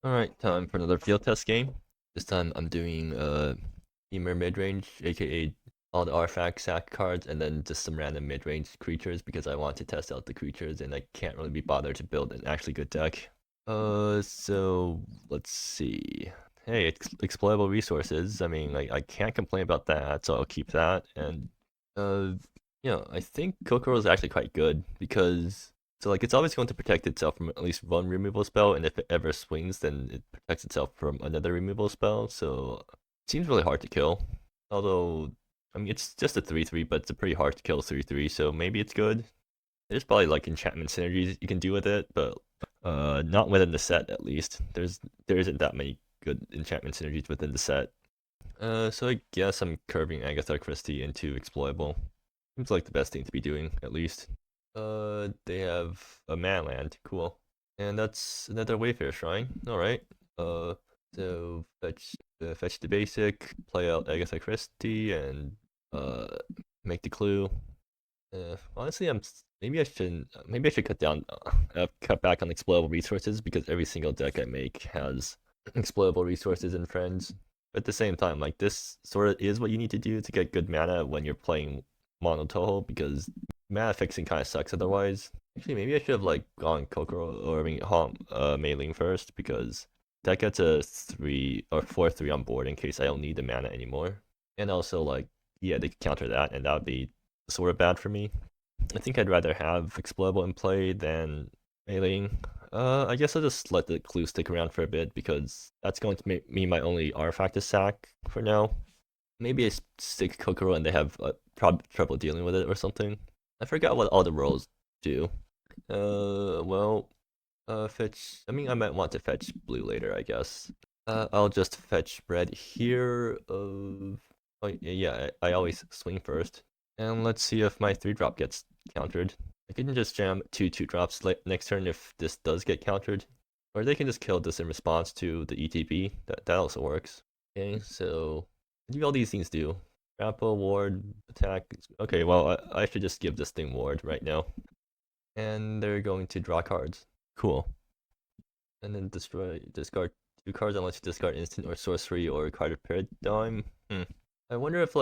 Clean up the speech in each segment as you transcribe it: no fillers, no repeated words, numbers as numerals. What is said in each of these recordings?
Alright, time for another field test game. This time I'm doing Temur Midrange, aka all the artifact sack cards, and then just some random mid-range creatures because I want to test out the creatures and I can't really be bothered to build an actually good deck. So let's see. Hey, exploitable resources. I mean, like I can't complain about that, so I'll keep that. And uh, I think Kokoro is actually quite good because so like it's always going to protect itself from at least one removal spell, and if it ever swings, then it protects itself from another removal spell. So it seems really hard to kill. Although I mean it's just a 3/3, but it's a pretty hard to kill 3/3, so maybe it's good. There's probably like enchantment synergies you can do with it, but not within the set at least. There isn't that many good enchantment synergies within the set. So I guess I'm curving Agatha Christie into exploitable. Seems like the best thing to be doing, at least. They have a manland, cool. And that's another Wayfair Shrine, alright. So fetch the basic, play out Agatha Christie, and uh, make the clue. Honestly, maybe I should cut back on exploitable resources because every single deck I make has exploitable resources and friends. But at the same time, like this sort of is what you need to do to get good mana when you're playing mono Toho because mana fixing kind of sucks otherwise. Actually, maybe I should have like gone Kokoro or I mean Mei first because that gets a 3 or 4/3 on board in case I don't need the mana anymore. And also like yeah, they could counter that and that would be sort of bad for me. I think I'd rather have exploitable in play than meleeing. I guess I'll just let the clue stick around for a bit because that's going to make me my only artifact to sack for now. Maybe I stick Kokoro and they have trouble dealing with it or something. I forgot what all the roles do. Well, fetch. I mean, I might want to fetch blue later, I guess. I'll just fetch red here. Oh yeah, I always swing first. And let's see if my 3-drop gets countered. I can just jam 2/2 drops next turn if this does get countered. Or they can just kill this in response to the ETB. That also works. Okay, so what do all these things do? Grapple, ward, attack. Okay, well, I should just give this thing ward right now. And they're going to draw cards. Cool. And then discard 2 cards unless you discard instant or sorcery or carded paradigm. I wonder if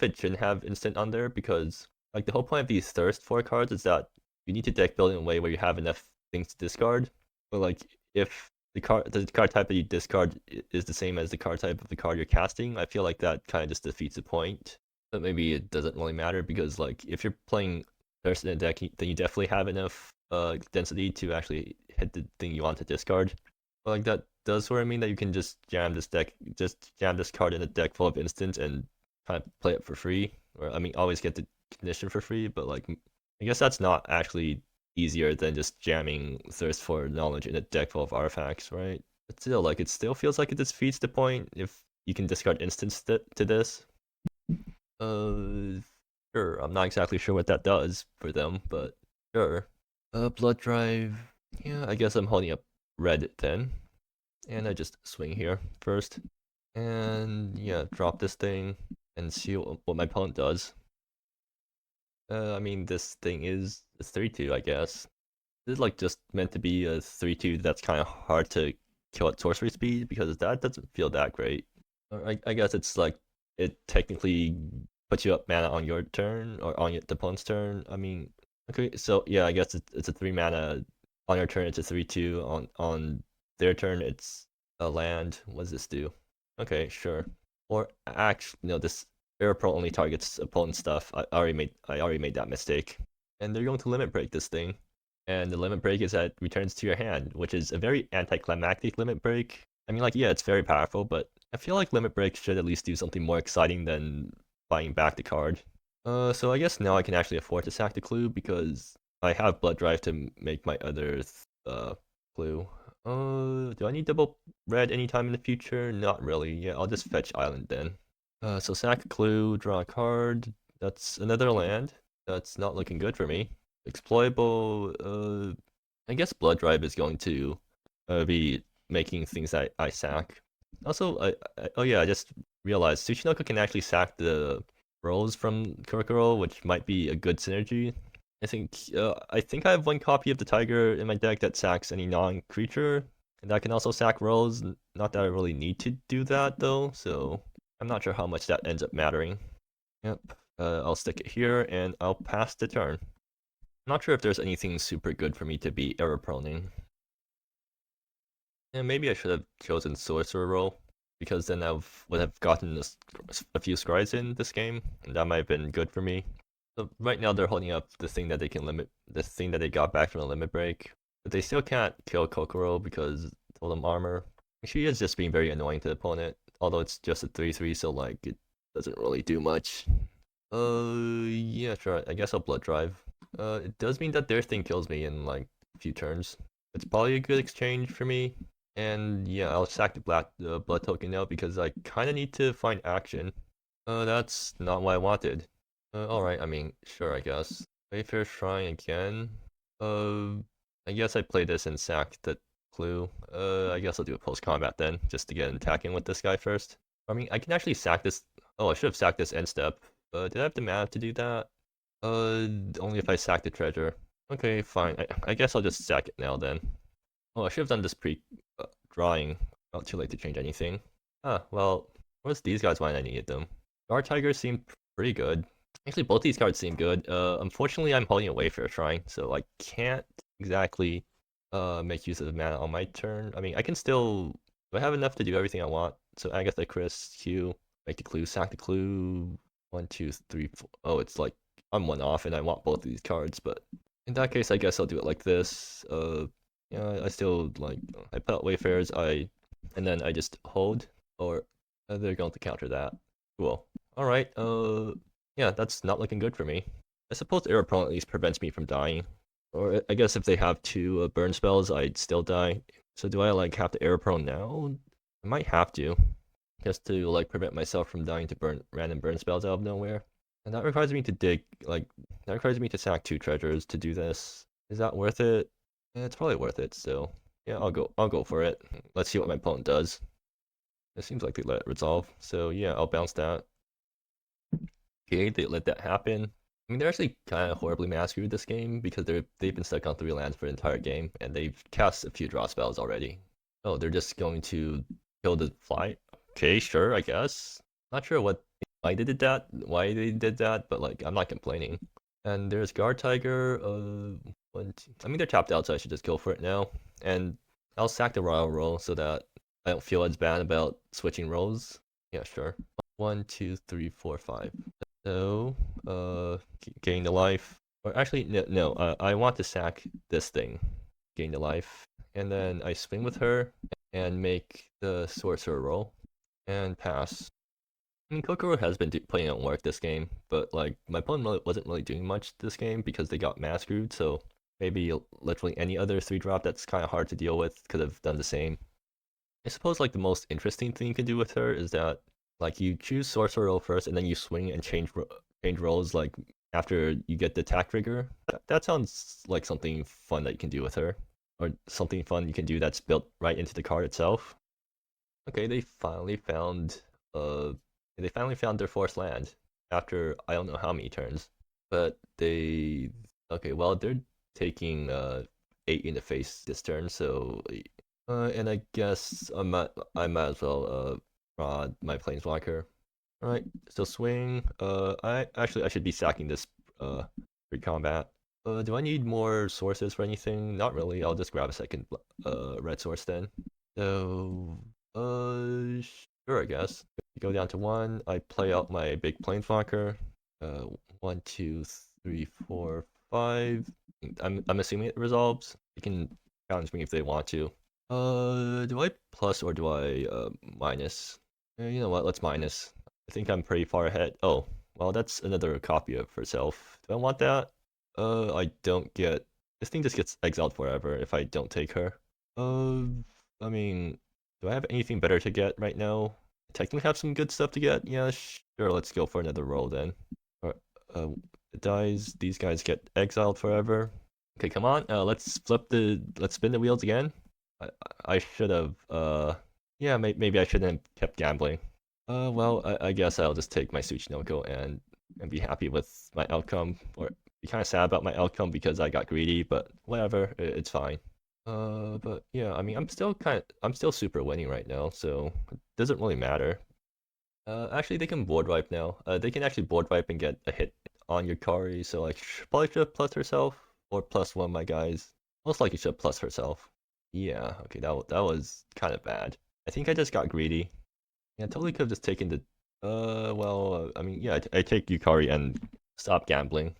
it shouldn't have instant on there because like the whole point of these thirst 4 cards is that you need to deck build in a way where you have enough things to discard. But like if the card type that you discard is the same as the card type of the card you're casting, I feel like that kind of just defeats the point. But maybe it doesn't really matter because like if you're playing thirst in a deck, then you definitely have enough density to actually hit the thing you want to discard. But like that does sort of mean that you can just jam this card in a deck full of instants and kind of play it for free. Or I mean, always get the condition for free. But like, I guess that's not actually easier than just jamming Thirst for Knowledge in a deck full of artifacts, right? But still, like, it still feels like it defeats the point if you can discard instants to this. Uh, sure. I'm not exactly sure what that does for them, but sure. Blood Drive. Yeah, I guess I'm holding up red then. And I just swing here first. And yeah, drop this thing and see what my opponent does. I mean, this thing is a 3/2, I guess. This is like just meant to be a 3/2 that's kind of hard to kill at sorcery speed because that doesn't feel that great. I guess it's like it technically puts you up mana on your turn or on the opponent's turn. I mean, okay, so yeah, I guess it's a 3 mana on your turn. It's a 3/2 on their turn. It's a land. What does this do? Okay, sure. Or actually, no, this Air Pro only targets opponent stuff. I already made that mistake. And they're going to limit break this thing. And the limit break is that returns to your hand, which is a very anticlimactic limit break. I mean, like, yeah, it's very powerful, but I feel like limit break should at least do something more exciting than buying back the card. So I guess now I can actually afford to sack the clue because I have blood drive to make my other clue. Do I need double red anytime in the future? Not really. Yeah, I'll just fetch island then. So sack a clue, draw a card. That's another land. That's not looking good for me. Exploitable. I guess blood drive is going to be making things that I sack. Also, oh yeah, I just realized Tsuchinoko can actually sack the rolls from Kurokuro, which might be a good synergy. I think I have one copy of the tiger in my deck that sacks any non-creature. And I can also sack rolls. Not that I really need to do that though, so I'm not sure how much that ends up mattering. Yep. I'll stick it here and I'll pass the turn. I'm not sure if there's anything super good for me to be error proning. And maybe I should have chosen sorcerer role, because then I would have gotten a few scries in this game, and that might have been good for me. So right now they're holding up the thing that they can limit, the thing that they got back from the limit break, but they still can't kill Kokoro because totem armor. She is just being very annoying to the opponent, although it's just a 3/3, so like it doesn't really do much. Yeah, sure. I guess I'll blood drive. It does mean that their thing kills me in like a few turns. It's probably a good exchange for me. And yeah, I'll sack the blood token now because I kind of need to find action. That's not what I wanted. Alright, I mean, sure, I guess. Wayfair Shrine again. Uh, I guess I play this and sack the clue. I guess I'll do a post-combat then, just to get attacking with this guy first. I mean, I can actually sack this. Oh, I should have sacked this end step. Did I have the mana to do that? Only if I sack the treasure. Okay, fine. I guess I'll just sack it now then. Oh, I should have done this pre-drawing. Not too late to change anything. Ah, well, what's these guys when I needed them? Guard Tiger seemed pretty good. Actually, both these cards seem good. Unfortunately, I'm holding a Wayfair Shrine, so I can't exactly make use of the mana on my turn. I mean, I can still. I have enough to do everything I want. So Agatha, Chris, Q, make the clue, sack the clue. 1, 2, 3, 4. Oh, it's like I'm one off, and I want both of these cards. But in that case, I guess I'll do it like this. Yeah, I still like. I put out Wayfarers. And then I just hold, or they're going to counter that. Cool. All right. Yeah, that's not looking good for me. I suppose Air Prone at least prevents me from dying. Or I guess if they have 2 burn spells, I'd still die. So do I like have to Air Prone now? I might have to, just to like prevent myself from dying to random burn spells out of nowhere. And that requires me to that requires me to sack 2 treasures to do this. Is that worth it? Yeah, it's probably worth it. So yeah, I'll go for it. Let's see what my opponent does. It seems like they let it resolve. So yeah, I'll bounce that. Okay, they let that happen. I mean, they're actually kind of horribly mastered this game because they've been stuck on 3 lands for the entire game, and they've cast a few draw spells already. Oh, they're just going to kill the fly. Okay, sure, I guess. Not sure why they did that, but like I'm not complaining. And there's Guard Tiger. I mean, they're tapped out, so I should just go for it now. And I'll sack the Royal roll so that I don't feel as bad about switching roles. Yeah, sure. 1, 2, 3, 4, 5. So, gain the life. Or actually, no, I want to sack this thing, gain the life. And then I swing with her and make the sorcerer roll and pass. I mean, Kokoro has been playing on work this game, but like my opponent wasn't really doing much this game because they got mass screwed, so maybe literally any other 3-drop that's kind of hard to deal with could have done the same. I suppose like the most interesting thing you can do with her is that like you choose sorcerer roll first and then you swing and change rolls like after you get the attack trigger. That sounds like something fun that you can do with her, or something fun you can do that's built right into the card itself. Okay, they finally found their forced land after I don't know how many turns. But okay, well they're taking 8 in the face this turn, so and I guess I might as well draw my planeswalker. Alright, so swing. I should be sacking this pre-combat. Do I need more sources for anything? Not really. I'll just grab a second red source then. So sure, I guess. Go down to 1. I play out my big planeswalker. 1, 2, 3, 4, 5. I'm assuming it resolves. You can challenge me if they want to. Do I plus or do I minus? You know what? Let's minus. I think I'm pretty far ahead. Oh, well, that's another copy of herself. Do I want that? I don't get. This thing just gets exiled forever if I don't take her. I mean, do I have anything better to get right now? I technically have some good stuff to get. Yeah, sure. Let's go for another roll then. It dies. These guys get exiled forever. Okay, come on. Let's spin the wheels again. I should have. Yeah, maybe I shouldn't have kept gambling. Well, I guess I'll just take my Tsuchinoko and be happy with my outcome, or be kind of sad about my outcome because I got greedy, but whatever, it's fine. But yeah, I mean, I'm still super winning right now, so it doesn't really matter. Actually, they can board wipe now. They can actually board wipe and get a hit on your Kari, so like, probably should have plus herself, or plus one of my guys. Most likely should have plus herself. Yeah, okay, that was kind of bad. I think I just got greedy. Yeah, totally could have just taken the, well, I mean, yeah, I take Yukari and stop gambling.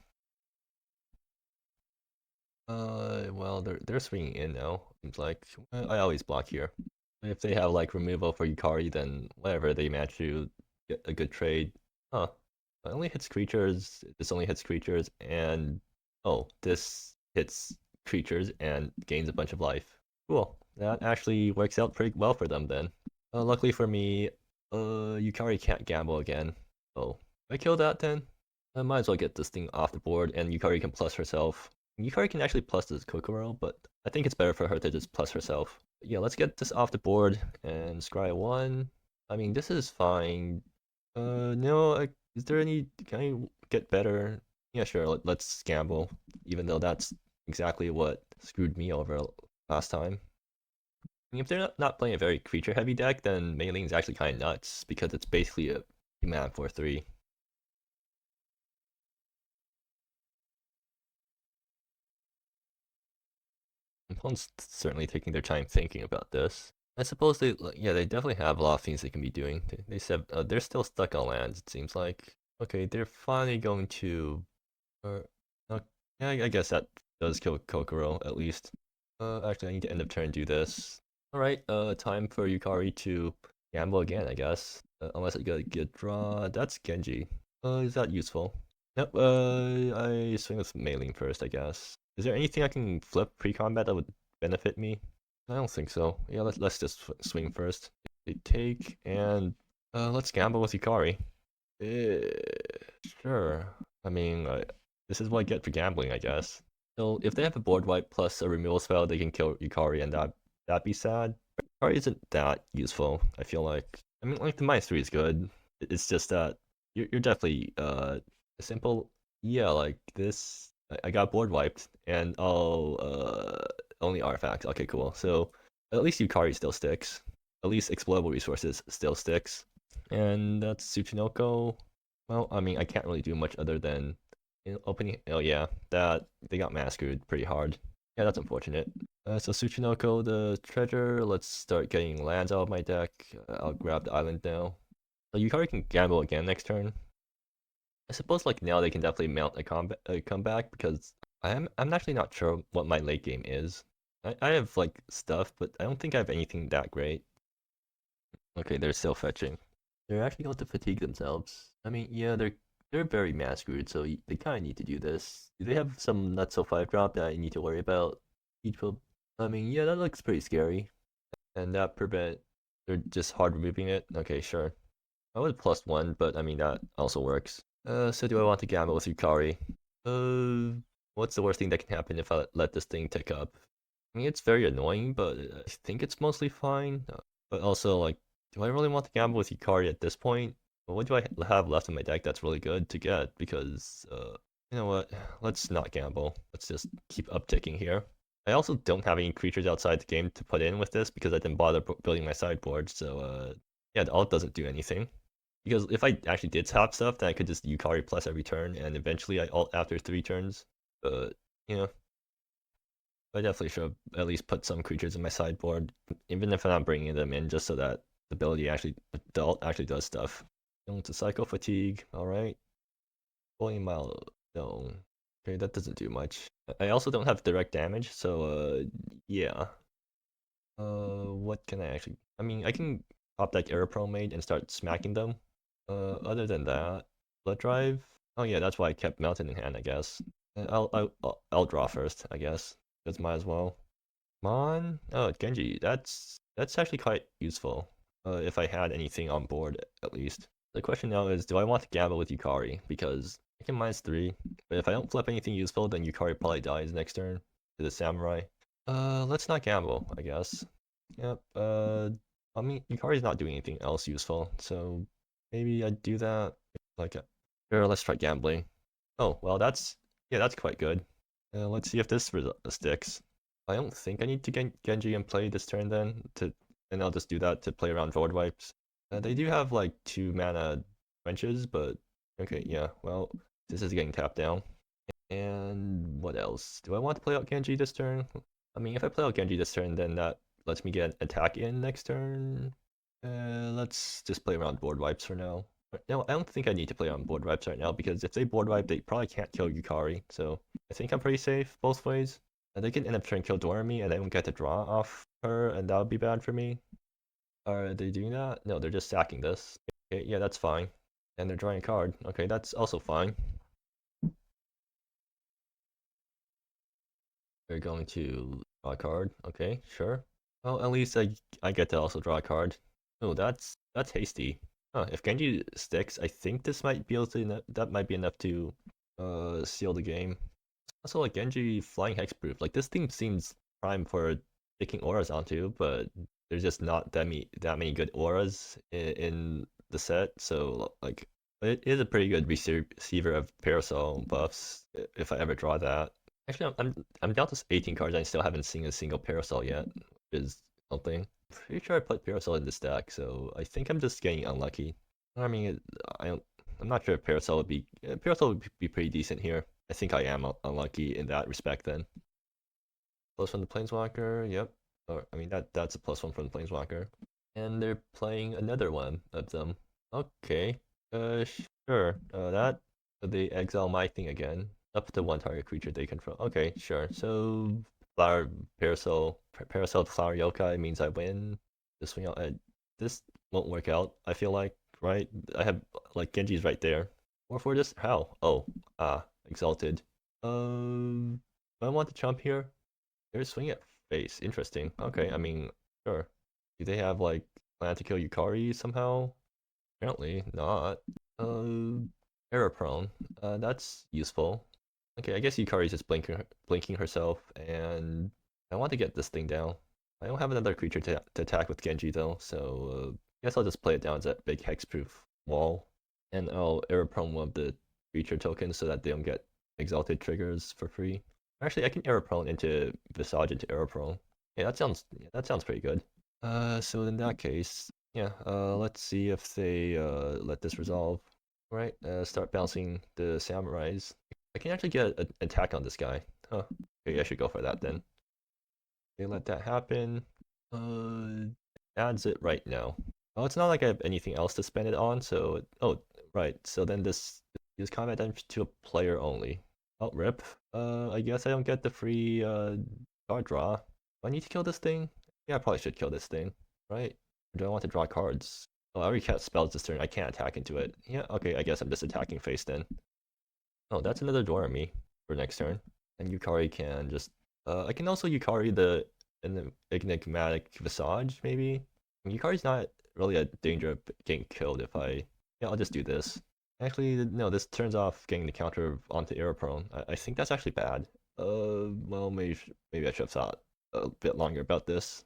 Well, they're swinging in now. Seems like I always block here. If they have like removal for Yukari, then whatever, they match you, get a good trade. Huh. It only hits creatures. This only hits creatures, and oh, this hits creatures and gains a bunch of life. Cool. That actually works out pretty well for them then. Luckily for me, Yukari can't gamble again. Oh, I kill that then? I might as well get this thing off the board, and Yukari can plus herself. Yukari can actually plus this Kokoro, but I think it's better for her to just plus herself. Yeah, let's get this off the board and scry 1. I mean, this is fine. No, is there any, can I get better? Yeah, sure, let's gamble, even though that's exactly what screwed me over last time. I mean, if they're not playing a very creature-heavy deck, then Mei is actually kind of nuts, because it's basically a man 4/3. Opponent's certainly taking their time thinking about this. I suppose yeah, they definitely have a lot of things they can be doing. They said they're still stuck on lands, it seems like. Okay, they're finally going to, uh, uh, yeah, I guess that does kill Kokoro, at least. Actually, I need to end of turn do this. Alright, time for Yukari to gamble again, I guess. Unless I get a good draw. That's Genji. Is that useful? Nope, I swing with Mailing first, I guess. Is there anything I can flip pre-combat that would benefit me? I don't think so. Yeah, let's just swing first. They take, and let's gamble with Yukari. Eh, sure. I mean, this is what I get for gambling, I guess. So if they have a board wipe plus a removal spell, they can kill Yukari, and that'd be sad. Yukari isn't that useful, I feel like. I mean, like the -3 is good. It's just that you're definitely a simple, yeah, like this. I got board wiped, and only artifacts. Okay, cool. So at least Yukari still sticks. At least explodable resources still sticks. And that's Tsuchinoko. Well, I mean, I can't really do much other than opening. Oh yeah, that they got massacred pretty hard. Yeah, that's unfortunate. So Tsuchinoko, the treasure. Let's start getting lands out of my deck. I'll grab the island now. So Yukari can gamble again next turn. I suppose like now they can definitely mount a comeback because I'm actually not sure what my late game is. I have like stuff, but I don't think I have anything that great. Okay, they're still fetching. They're actually going to fatigue themselves. I mean, yeah, they're very massacred, so they kind of need to do this. Do they have some not so 5-drop that I need to worry about? Each will. I mean, yeah, that looks pretty scary. And that prevent. They're just hard removing it. Okay, sure. I would +1, but I mean that also works. So do I want to gamble with Yukari? Uh, what's the worst thing that can happen if I let this thing tick up? I mean, it's very annoying, but I think it's mostly fine. But also, like, do I really want to gamble with Yukari at this point? Well, what do I have left in my deck that's really good to get? Because, you know what? Let's not gamble. Let's just keep upticking here. I also don't have any creatures outside the game to put in with this because I didn't bother building my sideboard. So, yeah, the alt doesn't do anything. Because if I actually did top stuff, then I could just Yukari plus every turn, and eventually I ult after 3 turns. But, you know, I definitely should at least put some creatures in my sideboard, even if I'm not bringing them in, just so that the ability actually, the ult actually does stuff. Going to Psycho Fatigue, alright. Fully Milestone. Okay, that doesn't do much. I also don't have direct damage, so, yeah. What can I actually... I mean, I can pop that Arrow Promade and start smacking them. Other than that, Blood Drive. Oh yeah, that's why I kept Mountain in hand, I guess. I'll draw first, I guess. Just might as well. Mon. Oh, Genji. That's actually quite useful. If I had anything on board, at least. The question now is, do I want to gamble with Yukari? Because I can -3, but if I don't flip anything useful, then Yukari probably dies next turn to the Samurai. Let's not gamble, I guess. Yep. I mean, Yukari's not doing anything else useful, so maybe I'd do that. Like, sure, let's try gambling. Oh, well, that's, yeah, that's quite good. Let's see if this sticks. I don't think I need to get Genji and play this turn then, and I'll just do that to play around Void Wipes. They do have like 2 mana quenches, but okay, yeah, well, this is getting tapped down. And what else? Do I want to play out Genji this turn? I mean, if I play out Genji this turn, then that lets me get an attack in next turn. Let's just play around board wipes for now. No, I don't think I need to play on board wipes right now, because if they board wipe, they probably can't kill Yukari, so I think I'm pretty safe both ways. And they can end up trying to kill Doremi, and I don't get to draw off her, and that would be bad for me. Are they doing that? No, they're just sacking this. Okay, yeah, that's fine. And they're drawing a card. Okay, that's also fine. They're going to draw a card. Okay, sure. Well, at least I get to also draw a card. Oh, that's hasty. Huh, if Genji sticks, I think this might be able to, that might be enough to seal the game. Also, like, Genji flying hexproof, like, this thing seems prime for taking auras onto, but there's just not that many good auras in the set, so like it is a pretty good receiver of Parasol buffs if I ever draw that. Actually, I'm down to 18 cards and I still haven't seen a single Parasol yet, which is something. Pretty sure I put Parasol in this deck, so I think I'm just getting unlucky. I mean, I'm not sure if Parasol would be pretty decent here. I think I am unlucky in that respect then. Plus from the Planeswalker, yep. Or, I mean, that's a +1 from the Planeswalker. And they're playing another one of them. Okay. Sure. They exile my thing again. Up to 1 target creature they control. Okay, sure. So, Parasol Flower Yokai means I win. This swing out. This won't work out, I feel like, right? I have, like, Genji's right there. Or for this, how? Oh, Exalted. I want to jump here. They're swinging at face. Interesting. Okay, I mean, sure. Do they have like plan to kill Yukari somehow? Apparently not. Error prone. That's useful. Okay, I guess Yukari's just blinking herself, and I want to get this thing down. I don't have another creature to attack with Genji though, so I guess I'll just play it down as that big hexproof wall, and I'll error prone one of the creature tokens so that they don't get exalted triggers for free. Actually, I can arrow prone into Visage into arrow prone. Yeah, that sounds pretty good. So in that case, yeah. Let's see if they let this resolve. Right. Start bouncing the samurais. I can actually get an attack on this guy. Huh. Maybe I should go for that then. They let that happen. Adds it right now. Oh, it's not like I have anything else to spend it on. So oh, right. So then this use combat damage to a player only. Oh, rip. I guess I don't get the free card draw. Do I need to kill this thing? Yeah, I probably should kill this thing, right? Or do I want to draw cards? Oh, I already cast spells this turn. I can't attack into it. Yeah, okay, I guess I'm just attacking face then. Oh, that's another Dorami for next turn. And Yukari can just... I can also Yukari the enigmatic Visage, maybe? Yukari's not really a danger of getting killed if I... Yeah, I'll just do this. Actually, no, this turns off getting the counter onto arrow prone. I think that's actually bad. Well, maybe I should have thought a bit longer about this.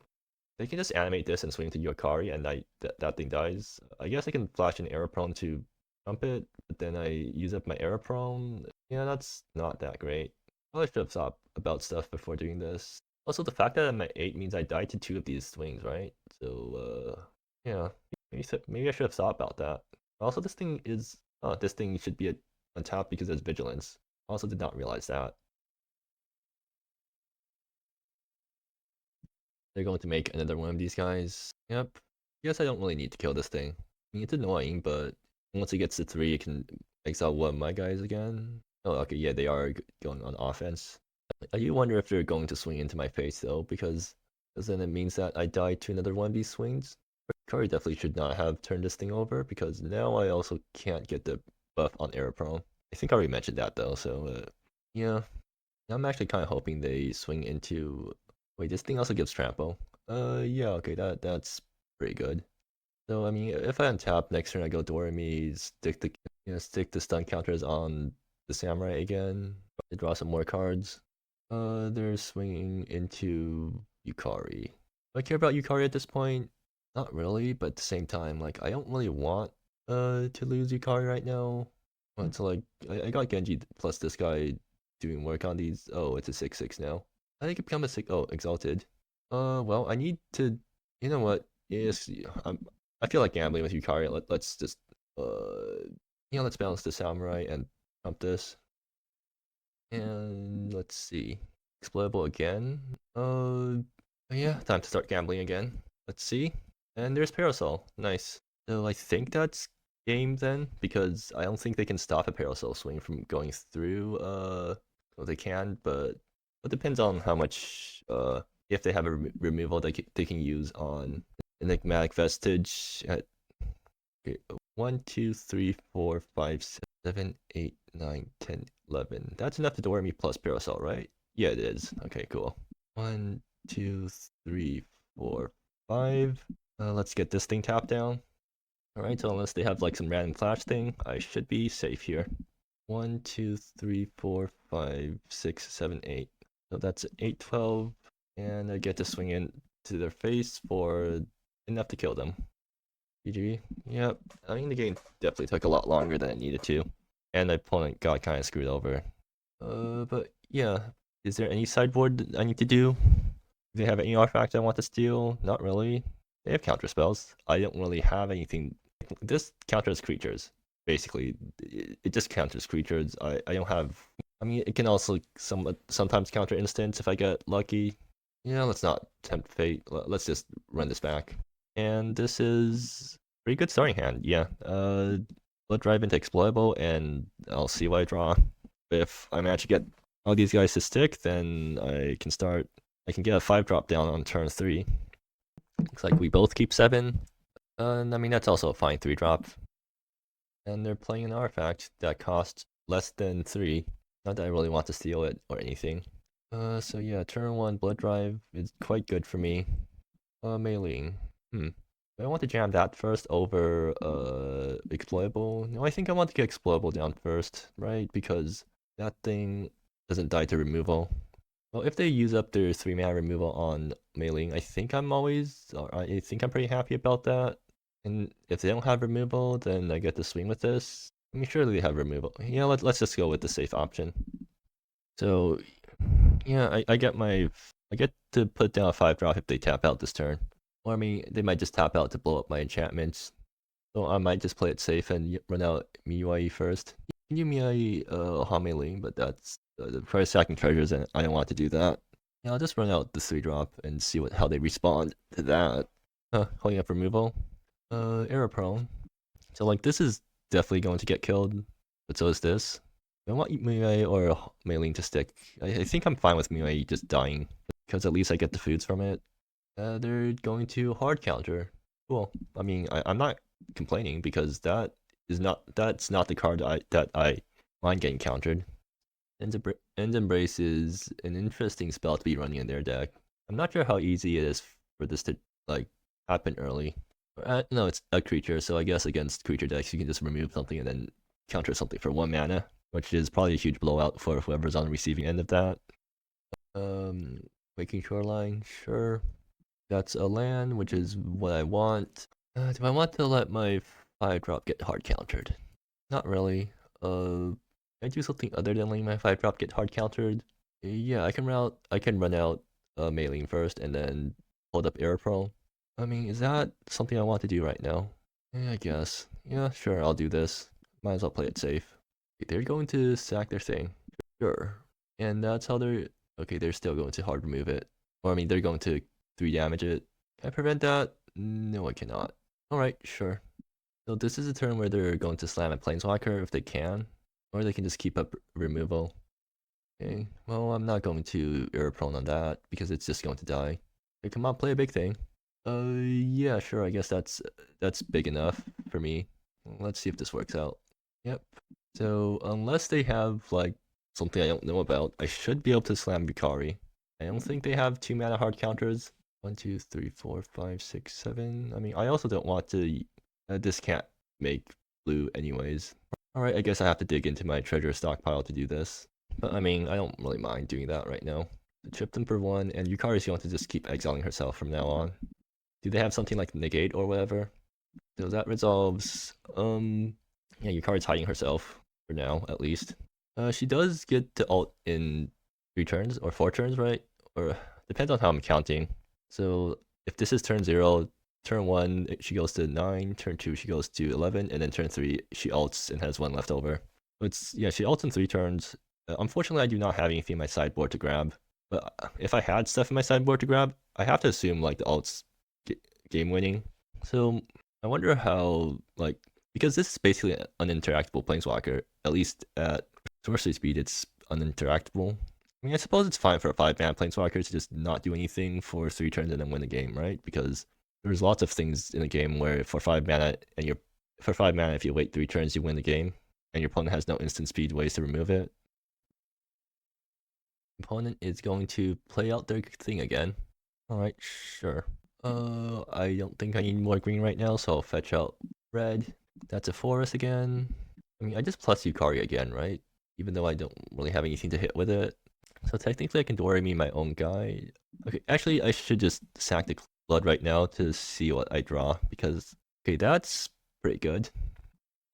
They can just animate this and swing to Yukari, and that thing dies. I guess I can flash an arrow prone to jump it, but then I use up my arrow prone. Yeah, that's not that great. Probably should have thought about stuff before doing this. Also, the fact that I'm at 8 means I died to 2 of these swings, right? So, yeah, maybe I should have thought about that. Also, this thing should be on top because there's vigilance. Also did not realize that. They're going to make another one of these guys. Yep. Guess I don't really need to kill this thing. I mean, it's annoying, but once it gets to 3, it can exile one of my guys again. Oh, okay, yeah, they are going on offense. I do wonder if they're going to swing into my face, though, because then it means that I die to another one of these swings. Curry definitely should not have turned this thing over, because now I also can't get the buff on arrow prone. I think I already mentioned that, though, so, yeah. I'm actually kind of hoping they swing into... Wait, this thing also gives trample. Yeah, okay, that's pretty good. So, I mean, if I untap next turn, I go Doremi, stick the stun counters on the samurai again, to draw some more cards. They're swinging into Yukari. Do I care about Yukari at this point? Not really, but at the same time, like, I don't really want to lose Yukari right now. But so like, I got Genji plus this guy doing work on these. Oh, it's a 6/6 now. I think it become a sick. Oh, exalted. Well, I need to. You know what? Yes, I feel like gambling with Yukari. Let's just let's balance the samurai and pump this. And let's see. Explodable again. Yeah, time to start gambling again. Let's see. And there's Parasol. Nice. So I think that's game then, because I don't think they can stop a Parasol swing from going through. Well, they can, but it depends on how much. If they have a removal they can use on Enigmatic Vestige at okay, 1, 2, 3, 4, 5, 7, 8, 9, 10, 11. That's enough to door me plus Parasol, right? Yeah, it is. Okay, cool. 1, 2, 3, 4, 5. Let's get this thing tapped down. Alright, so unless they have like some random flash thing, I should be safe here. 1, 2, 3, 4, 5, 6, 7, 8. So that's 8, 12. And I get to swing in to their face for enough to kill them. GG. Yep. I mean, the game definitely took a lot longer than it needed to. And my opponent got kind of screwed over. But yeah. Is there any sideboard that I need to do? Do they have any artifact I want to steal? Not really. They have counter spells. I don't really have anything. This counters creatures. Basically, it just counters creatures. I don't have. I mean, it can also sometimes counter instants if I get lucky. Yeah, let's not tempt fate. Let's just run this back. And this is pretty good starting hand. Yeah. Blood drive into exploitable, and I'll see what I draw. If I manage to get all these guys to stick, then I can start. I can get a 5-drop down on turn 3. Looks like we both keep 7. And I mean, that's also a fine 3-drop. And they're playing an artifact that costs less than 3. Not that I really want to steal it or anything. So yeah, turn 1 blood drive is quite good for me. Mailing. I want to jam that first over exploitable. No, I think I want to get exploitable down first, right? Because that thing doesn't die to removal. Well, if they use up their 3-mana removal on mailing, I think I'm pretty happy about that. And if they don't have removal, then I get to swing with this. I mean, surely they have removal. Yeah, let's just go with the safe option. So, yeah, I get to put down a 5-drop if they tap out this turn. Or I mean, they might just tap out to blow up my enchantments. So I might just play it safe and run out Miyai first. You can do Miyai Hameiling, but that's the price stacking treasures, and I don't want to do that. Yeah, I'll just run out the 3-drop and see how they respond to that. Holding up removal. Arrow Prone. So like this is definitely going to get killed, but so is this. I want Miyai or Mailing to stick. I think I'm fine with Miyai just dying, because at least I get the foods from it. They're going to hard counter. Cool. I mean, I'm not complaining because that's not the card that I mind getting countered. End Embrace is an interesting spell to be running in their deck. I'm not sure how easy it is for this to like happen early. No, it's a creature, so I guess against creature decks you can just remove something and then counter something for 1 mana, which is probably a huge blowout for whoever's on the receiving end of that. Waking Shoreline, sure. That's a land, which is what I want. Do I want to let my 5-drop get hard countered? Not really. Can I do something other than letting my 5-drop get hard countered? Yeah, I can run out Mailing first and then hold up Arrow Prone. I mean, is that something I want to do right now? Yeah, I guess. Yeah, sure, I'll do this. Might as well play it safe. Okay, they're going to sack their thing. Sure. And that's how they're... Okay, they're still going to hard remove it. Or I mean, they're going to 3 damage it. Can I prevent that? No, I cannot. Alright, sure. So this is a turn where they're going to slam a Planeswalker if they can. Or they can just keep up removal. Okay, well, I'm not going to Arrow Prone on that because it's just going to die. Okay, come on, play a big thing. Yeah, sure, I guess that's big enough for me. Let's see if this works out. Yep. So, unless they have, like, something I don't know about, I should be able to slam Vikari. I don't think they have 2-mana hard counters. 1, 2, 3, 4, 5, 6, 7. I mean, I also don't want to... this can't make blue anyways. Alright, I guess I have to dig into my treasure stockpile to do this. But I mean, I don't really mind doing that right now. Chip them for 1, and Yukari's going to just keep exiling herself from now on. Do they have something like negate or whatever? So that resolves... Yeah, Yukari's hiding herself. For now, at least. She does get to ult in 3 turns, or 4 turns, right? or depends on how I'm counting. So if this is turn 0, turn 1 she goes to 9, turn 2 she goes to 11, and then turn 3 she ults and has 1 left over. So it's, yeah, she ults in 3 turns. Unfortunately, I do not have anything in my sideboard to grab. But if I had stuff in my sideboard to grab, I have to assume like the ult's game winning. So I wonder how, like, because this is basically an uninteractable planeswalker, at least at sorcery speed it's uninteractable. I mean, I suppose it's fine for a 5-mana planeswalker to just not do anything for 3 turns and then win the game, right? Because there's lots of things in a game where for 5 mana if you wait 3 turns you win the game, and your opponent has no instant speed ways to remove it. Opponent is going to play out their thing again. Alright, sure. I don't think I need more green right now, so I'll fetch out red. That's a forest again. I mean, I just plus Yukari again, right? Even though I don't really have anything to hit with it. So technically I can Doremi my own guy. Okay, actually I should just sack the blood right now to see what I draw, because, okay, that's pretty good.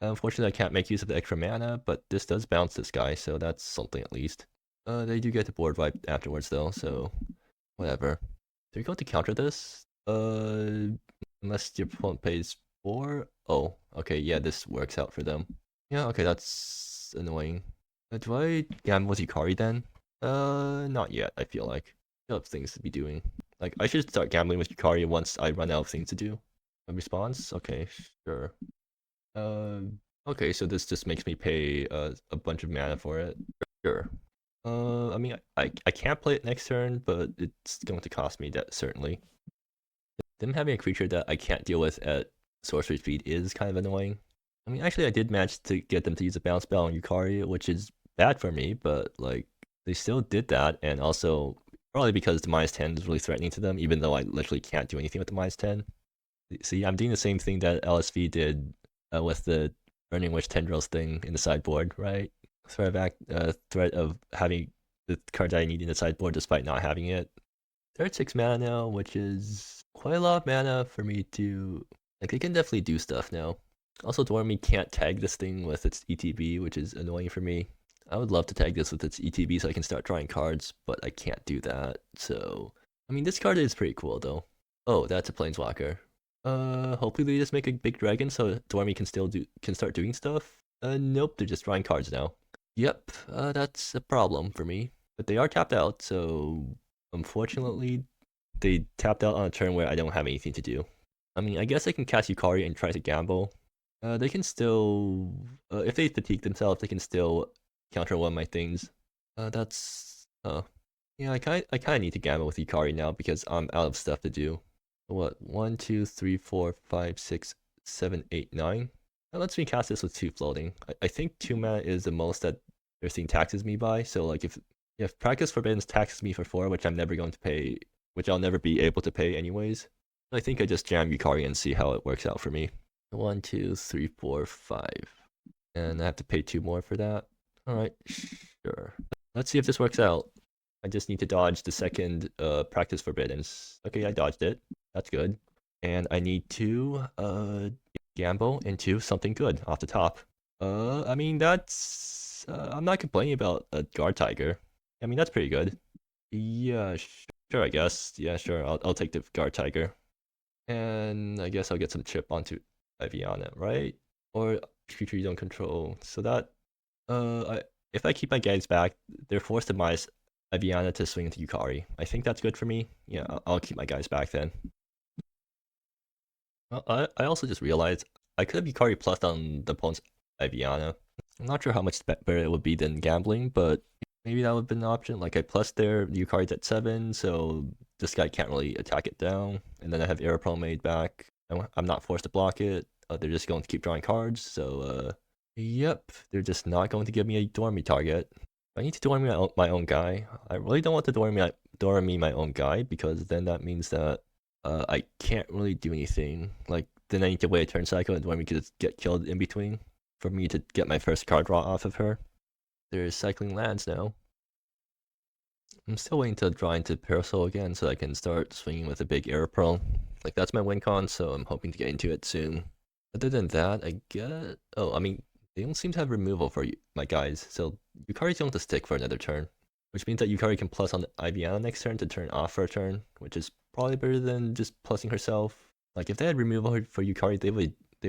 Unfortunately I can't make use of the extra mana, but this does bounce this guy, so that's something at least. They do get the board wipe afterwards though, so whatever. Do we go to counter this? Unless your opponent pays 4? Oh, okay, yeah, this works out for them. Yeah, okay, that's annoying. Do I gamble with Yukari then? Not yet, I feel like. I still have things to be doing. Like, I should start gambling with Yukari once I run out of things to do. A response? Okay, sure. Okay, so this just makes me pay a bunch of mana for it. Sure. I mean, I can't play it next turn, but it's going to cost me that, certainly. Them having a creature that I can't deal with at sorcery speed is kind of annoying. I mean, actually, I did manage to get them to use a bounce spell on Yukari, which is bad for me, but, like, they still did that, and also, probably because the -10 is really threatening to them, even though I literally can't do anything with the -10. See, I'm doing the same thing that LSV did with the Burning Witch Tendrils thing in the sideboard, right? Threat of having the card that I need in the sideboard despite not having it. They're at 6 mana now, which is quite a lot of mana for me to, like, they can definitely do stuff now. Also, Doremi can't tag this thing with its ETB, which is annoying for me. I would love to tag this with its ETB so I can start drawing cards, but I can't do that, so... I mean, this card is pretty cool, though. Oh, that's a Planeswalker. Hopefully they just make a big dragon so Doremi can start doing stuff. Nope, they're just drawing cards now. Yep, that's a problem for me. But they are tapped out, so unfortunately, they tapped out on a turn where I don't have anything to do. I mean, I guess I can cast Yukari and try to gamble. They can still, if they fatigue themselves, they can still counter one of my things. Yeah, I kind of need to gamble with Yukari now because I'm out of stuff to do. What? 1, 2, 3, 4, 5, 6, 7, 8, 9. That lets me cast this with 2 floating. I think 2 mana is the most that their thing taxes me by. So like if Practice Forbiddens taxes me for 4, which I'm never going to pay, which I'll never be able to pay anyways, I think I just jam Yukari and see how it works out for me. 1, 2, 3, 4, 5. And I have to pay 2 more for that. Alright, sure. Let's see if this works out. I just need to dodge the second Practice Forbiddens. Okay, I dodged it. That's good. And I need to gamble into something good off the top. I mean, that's... I'm not complaining about a Guard Tiger. I mean, that's pretty good. Yeah, sure, I guess. Yeah, sure, I'll take the Guard Tiger. And I guess I'll get some chip onto Iviana, right? Or creature you don't control. So that... if I keep my guys back, they're forced to minus Iviana to swing into Yukari. I think that's good for me. Yeah, I'll keep my guys back then. Well, I also just realized I could have Yukari plus on the opponent's Iviana. I'm not sure how much better it would be than gambling, but maybe that would have been an option. Like, I plus their Yukari's at 7, so this guy can't really attack it down. And then I have Aeropro made back. I'm not forced to block it. They're just going to keep drawing cards, so yep, they're just not going to give me a Doremi target. I need to Doremi my own guy. I really don't want to Doremi my own guy, because then that means that I can't really do anything. Like, then I need to wait a turn cycle and Doremi could just get killed in between for me to get my first card draw off of her. There's cycling lands now. I'm still waiting to draw into Parasol again so I can start swinging with a big Aeropro. Like, that's my win con, so I'm hoping to get into it soon. Other than that, I get... Oh, I mean, they don't seem to have removal for my guys, so Yukari's going to stick for another turn. which means that Yukari can plus on the Iviana next turn to turn off for a turn, which is probably better than just plussing herself. Like if they had removal for Yukari, they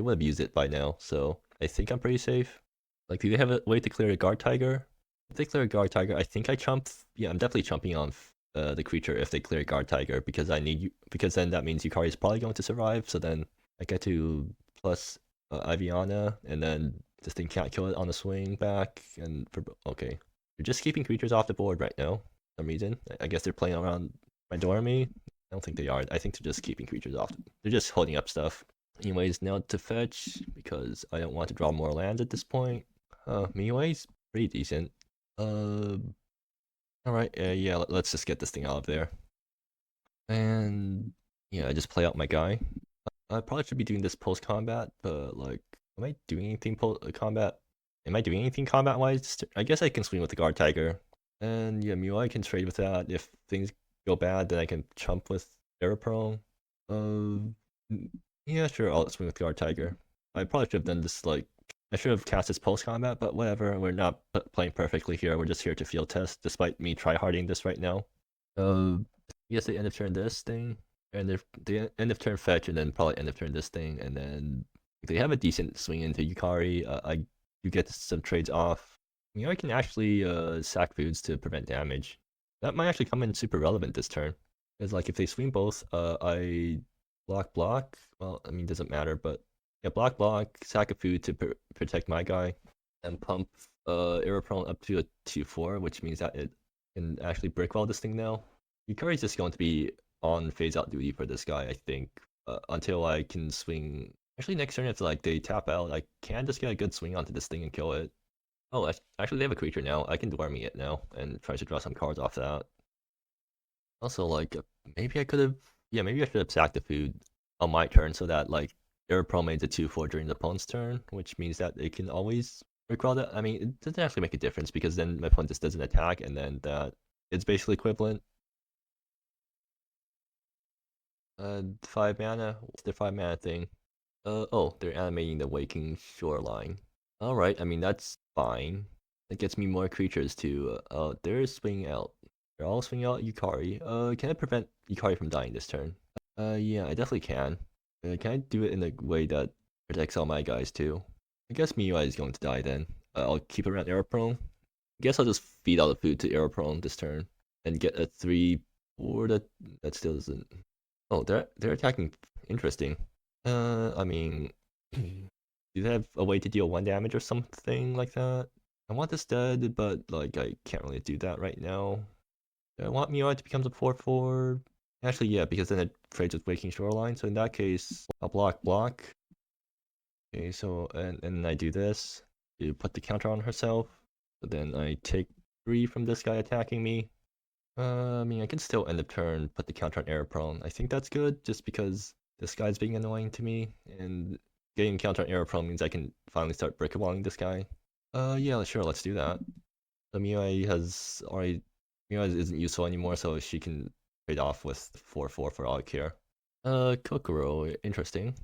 would have used it by now. So I think I'm pretty safe. Like, do they have a way to clear a guard tiger? If they clear a guard tiger, I think I chump. Yeah, I'm definitely chumping on the creature if they clear a guard tiger because I need you. Because then that means Yukari is probably going to survive. So then I get to plus Iviana, and then this thing can't kill it on the swing back. And for okay, they're just keeping creatures off the board right now. For some reason, I guess they're playing around my Dormy. I don't think they are. I think they're just keeping creatures off. They're just holding up stuff. Anyways, now to fetch because I don't want to draw more lands at this point. Miwai's pretty decent. Alright, yeah, let's just get this thing out of there. And yeah, I just play out my guy. I probably should be doing this post-combat, but like, am I doing anything post-combat? Am I doing anything combat-wise? I guess I can swing with the guard tiger. And yeah, Miwai can trade with that. If things go bad, then I can chump with Error Prone. Yeah, sure, I'll swing with guard tiger. I probably should have done this like I should have cast this post combat, but whatever. We're not playing perfectly here. We're just here to field test, despite me tryharding this right now. Yes, they end of turn this thing, and they end of turn fetch, and then probably end of turn this thing, and then they have a decent swing into Yukari. You get some trades off. You know, I can actually sack foods to prevent damage. That might actually come in super relevant this turn. Because like if they swing both, I block. Well, I mean, doesn't matter, but yeah, block, sack a food to protect my guy, and pump Error Prone up to a 2/4, which means that it can actually brick wall this thing now. Yukari's just going to be on phase out duty for this guy, I think, until I can swing. Actually, next turn if like they tap out, I can just get a good swing onto this thing and kill it. Oh, actually they have a creature now. I can Dwarmy it now and try to draw some cards off that. Also, like maybe I could have, yeah, maybe I should have sacked the food on my turn so that like Error Prone made the 2/4 during the opponent's turn, which means that they can always recall that. I mean, it doesn't actually make a difference because then my opponent just doesn't attack, and then that it's basically equivalent. 5 mana. What's their 5 mana thing? Oh, they're animating the Waking Shoreline. All right, I mean that's fine. That gets me more creatures to. They're swinging out. They're all swinging out Yukari. Can I prevent Yukari from dying this turn? Yeah, I definitely can. Can I do it in a way that protects all my guys too? I guess Miui is going to die then. I'll keep it around Arrow Prone. I guess I'll just feed all the food to Arrow Prone this turn and get a 3/4 that still doesn't. Oh, they're attacking. Interesting. I mean, do they have a way to deal 1 damage or something like that? I want this dead, but like I can't really do that right now. Do I want Miui to become a 4/4? Actually, yeah, because then it trades with Waking Shoreline. So in that case, I'll block. Okay, so and I do this to put the counter on herself. But then I take 3 from this guy attacking me. I mean, I can still end of turn, put the counter on Error Prone. I think that's good, just because this guy's being annoying to me, and getting counter on Error Prone means I can finally start brick-walling this guy. Yeah, sure, let's do that. So Miui isn't useful anymore, so she can trade off with 4/4 for all I care. Kokoro, interesting.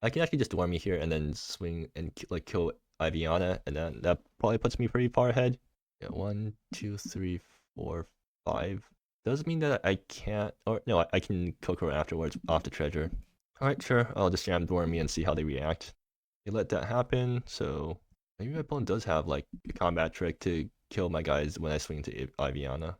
I can actually just Dwarm me here and then swing and like kill Iviana, and then that probably puts me pretty far ahead. Yeah, 1, 2, 3, 4, 5. Does mean that I can't, or no, I can Kokoro afterwards off the treasure. Alright, sure, I'll just jam Dwarm me and see how they react. They let that happen, so maybe my opponent does have like a combat trick to kill my guys when I swing to Iviana.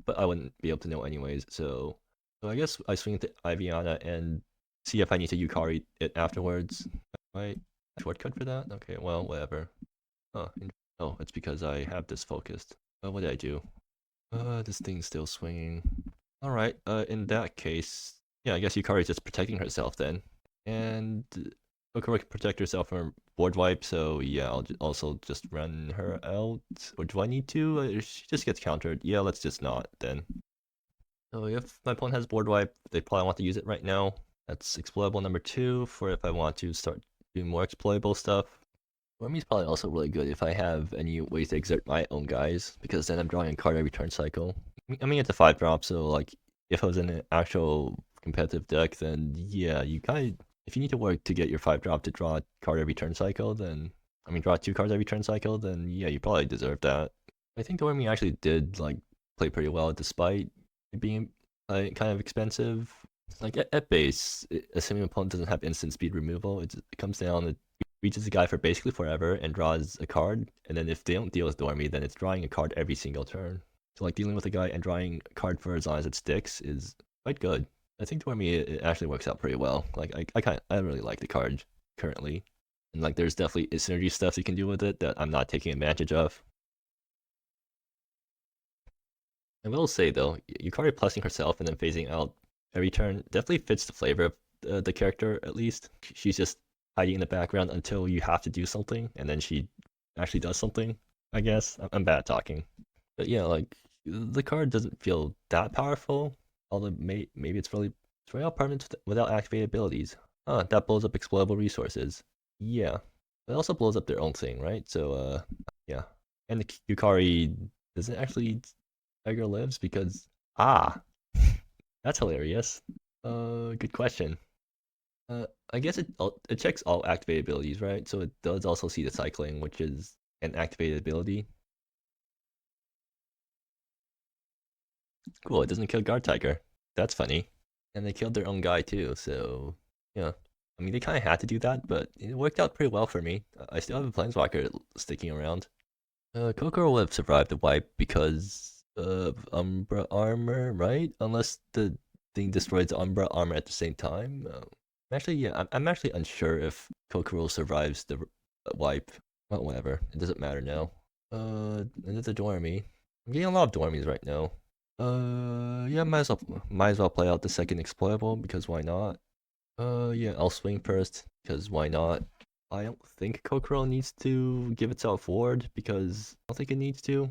But I wouldn't be able to know anyways, so I guess I swing to Iviana and see if I need to Yukari it afterwards. Right? Shortcut for that? Okay, well, whatever. Oh, it's because I have this focused. What did I do? This thing's still swinging. Alright, in that case, yeah, I guess Yukari's just protecting herself then. And Kokoro can protect herself from board wipe, so yeah, I'll also just run her out. Or do I need to? She just gets countered. Yeah, let's just not then. So if my opponent has board wipe, they probably want to use it right now. That's exploitable number 2 for if I want to start doing more exploitable stuff. Wormy's probably also really good if I have any ways to exert my own guys, because then I'm drawing a card every turn cycle. I mean, it's a 5-drop, so like, if I was in an actual competitive deck, then yeah, if you need to work to get your 5-drop to draw a card every turn cycle, then, I mean, draw 2 cards every turn cycle, then yeah, you probably deserve that. I think the Wormy actually did, like, play pretty well despite it being kind of expensive. Like at base, assuming an opponent doesn't have instant speed removal, it comes down, it reaches the guy for basically forever and draws a card, and then if they don't deal with Dormy, then it's drawing a card every single turn. So like dealing with a guy and drawing a card for as long as it sticks is quite good. I think Dormy it actually works out pretty well. Like I really like the card currently, and like there's definitely synergy stuff you can do with it that I'm not taking advantage of. I will say though, Yukari plussing herself and then phasing out every turn definitely fits the flavor of the character at least. She's just hiding in the background until you have to do something, and then she actually does something. I guess I'm bad talking, but yeah, like the card doesn't feel that powerful. Although maybe it's really permanent without activated abilities. That blows up exploitable resources. Yeah, it also blows up their own thing, right? So yeah, and the Yukari doesn't actually Tiger lives because that's hilarious. Good question. I guess it checks all activated abilities, right? So it does also see the cycling, which is an activated ability. Cool, it doesn't kill Guard Tiger. That's funny. And they killed their own guy too, so yeah. I mean, they kind of had to do that, but it worked out pretty well for me. I still have a Planeswalker sticking around. Kokoro would have survived the wipe because of Umbra armor, right? Unless the thing destroys the Umbra armor at the same time. Actually, yeah, I'm actually unsure if Kokoro survives the wipe. Well, whatever. It doesn't matter now. Another Dormy. I'm getting a lot of Dormies right now. Yeah, might as well play out the second exploitable because why not? Yeah, I'll swing first because why not? I don't think Kokoro needs to give itself forward because I don't think it needs to.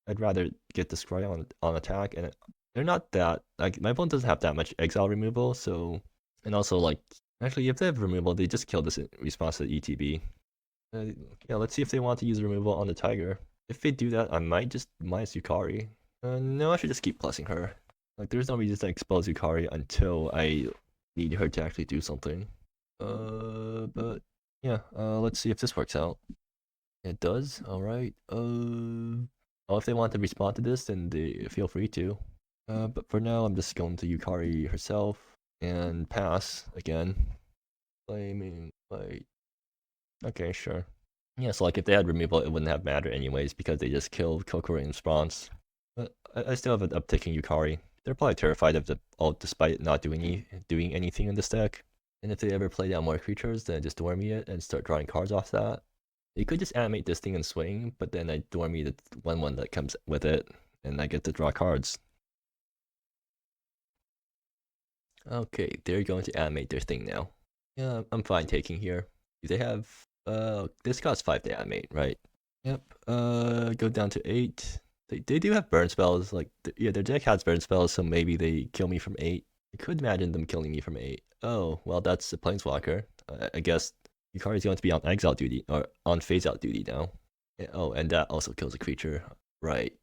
I'd rather get Destroy on attack, and they're not that like my opponent doesn't have that much exile removal, so and also like actually if they have removal, they just kill this in response to the ETB. Yeah, let's see if they want to use removal on the Tiger. If they do that, I might just minus Yukari. No, I should just keep plussing her. Like there's no reason to expose Yukari until I need her to actually do something. But yeah, let's see if this works out. It does. All right. Oh, if they want to respond to this, then they feel free to. But for now, I'm just going to Yukari herself and pass again. Flaming light. Okay, sure. Yeah, so like if they had removal, it wouldn't have mattered anyways because they just killed Kokoro in response. But I still have an upticking Yukari. They're probably terrified of the ult despite not doing anything in this deck. And if they ever play down more creatures, then I just Dormy it and start drawing cards off that. You could just animate this thing and swing, but then I Dormy the 1/1 that comes with it, and I get to draw cards. Okay, they're going to animate their thing now. Yeah, I'm fine taking here. They have this costs 5 to animate, right? Yep. Go down to 8. They do have burn spells. Like yeah, their deck has burn spells, so maybe they kill me from 8. I could imagine them killing me from 8. Oh, well, that's a Planeswalker. I guess Yukari is going to be on exile duty or on phase out duty now. Yeah, oh, and that also kills a creature, right?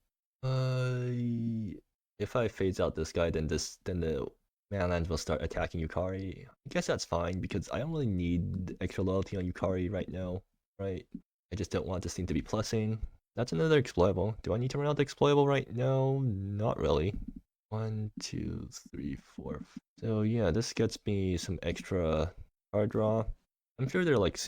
If I phase out this guy, then the Manlands will start attacking Yukari. I guess that's fine because I don't really need extra loyalty on Yukari right now, right? I just don't want this thing to be plussing. That's another exploitable. Do I need to run out the exploitable right now? Not really. 1, 2, 3, 4. So yeah, this gets me some extra card draw. I'm sure they're like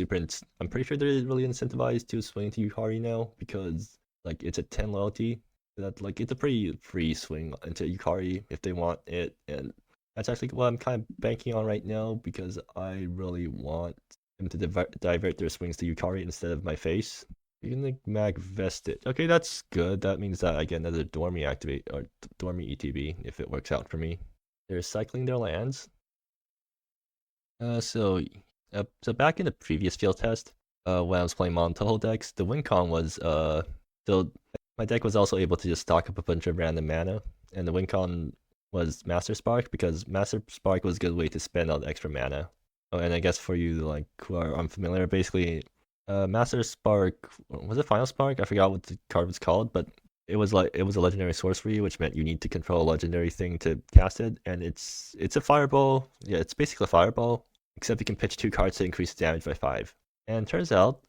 I'm pretty sure they're really incentivized to swing to Yukari now because like it's a 10 loyalty. That like it's a pretty free swing into Yukari if they want it, and that's actually what I'm kind of banking on right now because I really want them to divert their swings to Yukari instead of my face. You can like mag vest it. Okay, that's good. That means that I get another Dormy activate or Dormy ETB if it works out for me. They're cycling their lands. So back in the previous field test, when I was playing Mono decks, the win con was so my deck was also able to just stock up a bunch of random mana, and the win con was Master Spark because Master Spark was a good way to spend all the extra mana. Oh, and I guess for you like who are unfamiliar, basically, Master Spark was it Final Spark? I forgot what the card was called, but it was a legendary sorcery, which meant you need to control a legendary thing to cast it, and it's a fireball. Yeah, it's basically a fireball, except you can pitch 2 cards to increase damage by 5. And turns out,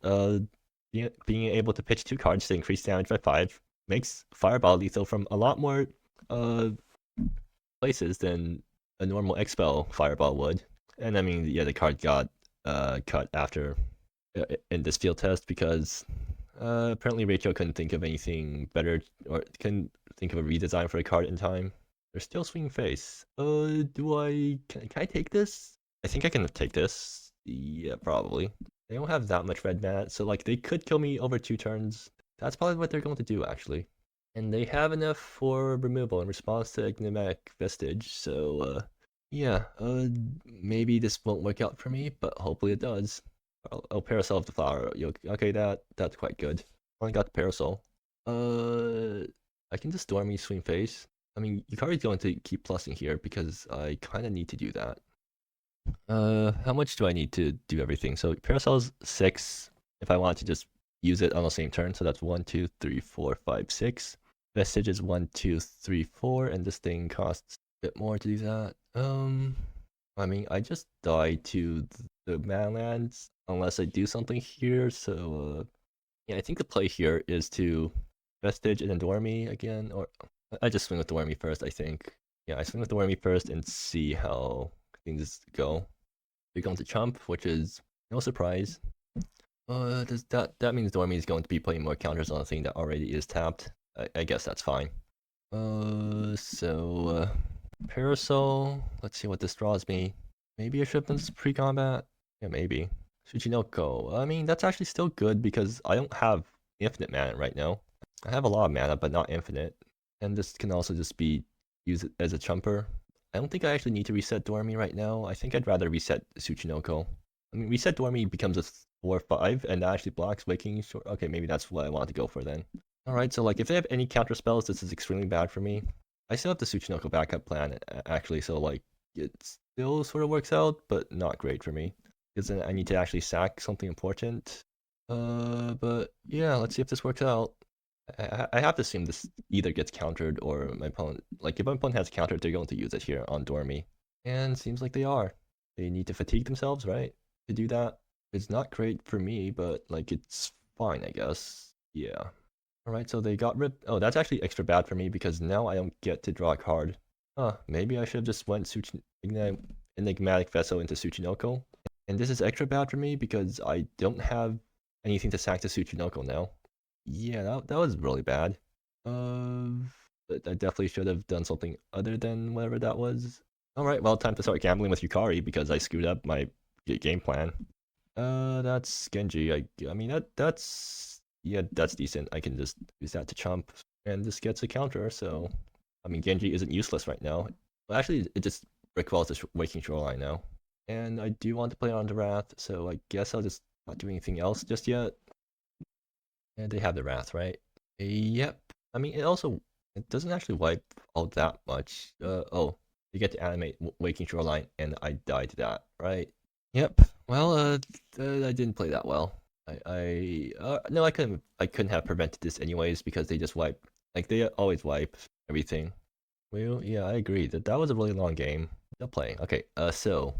being able to pitch 2 cards to increase damage by 5 makes Fireball lethal from a lot more places than a normal Expel Fireball would. And I mean, yeah, the card got cut after in this field test because apparently Rachel couldn't think of anything better or couldn't think of a redesign for a card in time. They're still swinging face. Can I take this? I think I can take this. Yeah, probably. They don't have that much red mana, so like they could kill me over 2 turns. That's probably what they're going to do actually. And they have enough for removal in response to Enigmatic Vestige, so yeah, maybe this won't work out for me, but hopefully it does. I'll Parasol of the Flower. Okay, that's quite good. Only got the Parasol. I can just Stormy Swing Face. I mean, Yukari's going to keep plussing here because I kind of need to do that. How much do I need to do everything? So Parasol's 6 if I want to just use it on the same turn. So that's 1, 2, 3, 4, 5, 6. Vestige is 1, 2, 3, 4, and this thing costs a bit more to do that. I mean, I just die to the mana lands unless I do something here. So yeah, I think the play here is to Vestige and then Dormy again, or I just swing with Dormy first. I think. Yeah, I swing with Dormy first and see how things go. We're going to Chump, which is no surprise. Does that means Dormy is going to be putting more counters on a thing that already is tapped. I guess that's fine. Parasol. Let's see what this draws me. Maybe a Shipment's pre-combat. Yeah, maybe. Tsuchinoko. I mean, that's actually still good because I don't have infinite mana right now. I have a lot of mana, but not infinite. And this can also just be used as a chumper. I don't think I actually need to reset Dormy right now. I think I'd rather reset Tsuchinoko. I mean, reset Dormy becomes a 4/5, and that actually blocks Waking Short. Okay, maybe that's what I want to go for then. Alright, so like if they have any counter spells, this is extremely bad for me. I still have the Tsuchinoko backup plan, actually, so like it still sort of works out, but not great for me. Because then I need to actually sack something important. But yeah, let's see if this works out. I have to assume this either gets countered or my opponent, like if my opponent has countered, they're going to use it here on Dormy. And seems like they are. They need to fatigue themselves, right? To do that. It's not great for me, but like it's fine, I guess. Yeah. Alright, so they got rid. Oh, that's actually extra bad for me because now I don't get to draw a card. Huh, maybe I should have just went Enigmatic Vessel into Tsuchinoko. And this is extra bad for me because I don't have anything to sack to Tsuchinoko now. Yeah, that was really bad. But I definitely should have done something other than whatever that was. Alright, well, time to start gambling with Yukari because I screwed up my game plan. That's Genji. I mean, that's... Yeah, that's decent. I can just use that to chump, and this gets a counter, so... I mean, Genji isn't useless right now. Well, actually, it just recalls the Waking Shoreline now. And I do want to play on the Wrath, so I guess I'll just not do anything else just yet. And they have the Wrath, right? Yep. I mean, it doesn't actually wipe all that much. Oh, you get to animate Waking Shoreline, and I died to that, right? Yep. Well, I didn't play that well. No, I couldn't have prevented this anyways because they just wipe, like they always wipe everything. Well, yeah, I agree that was a really long game. Still playing. Okay, so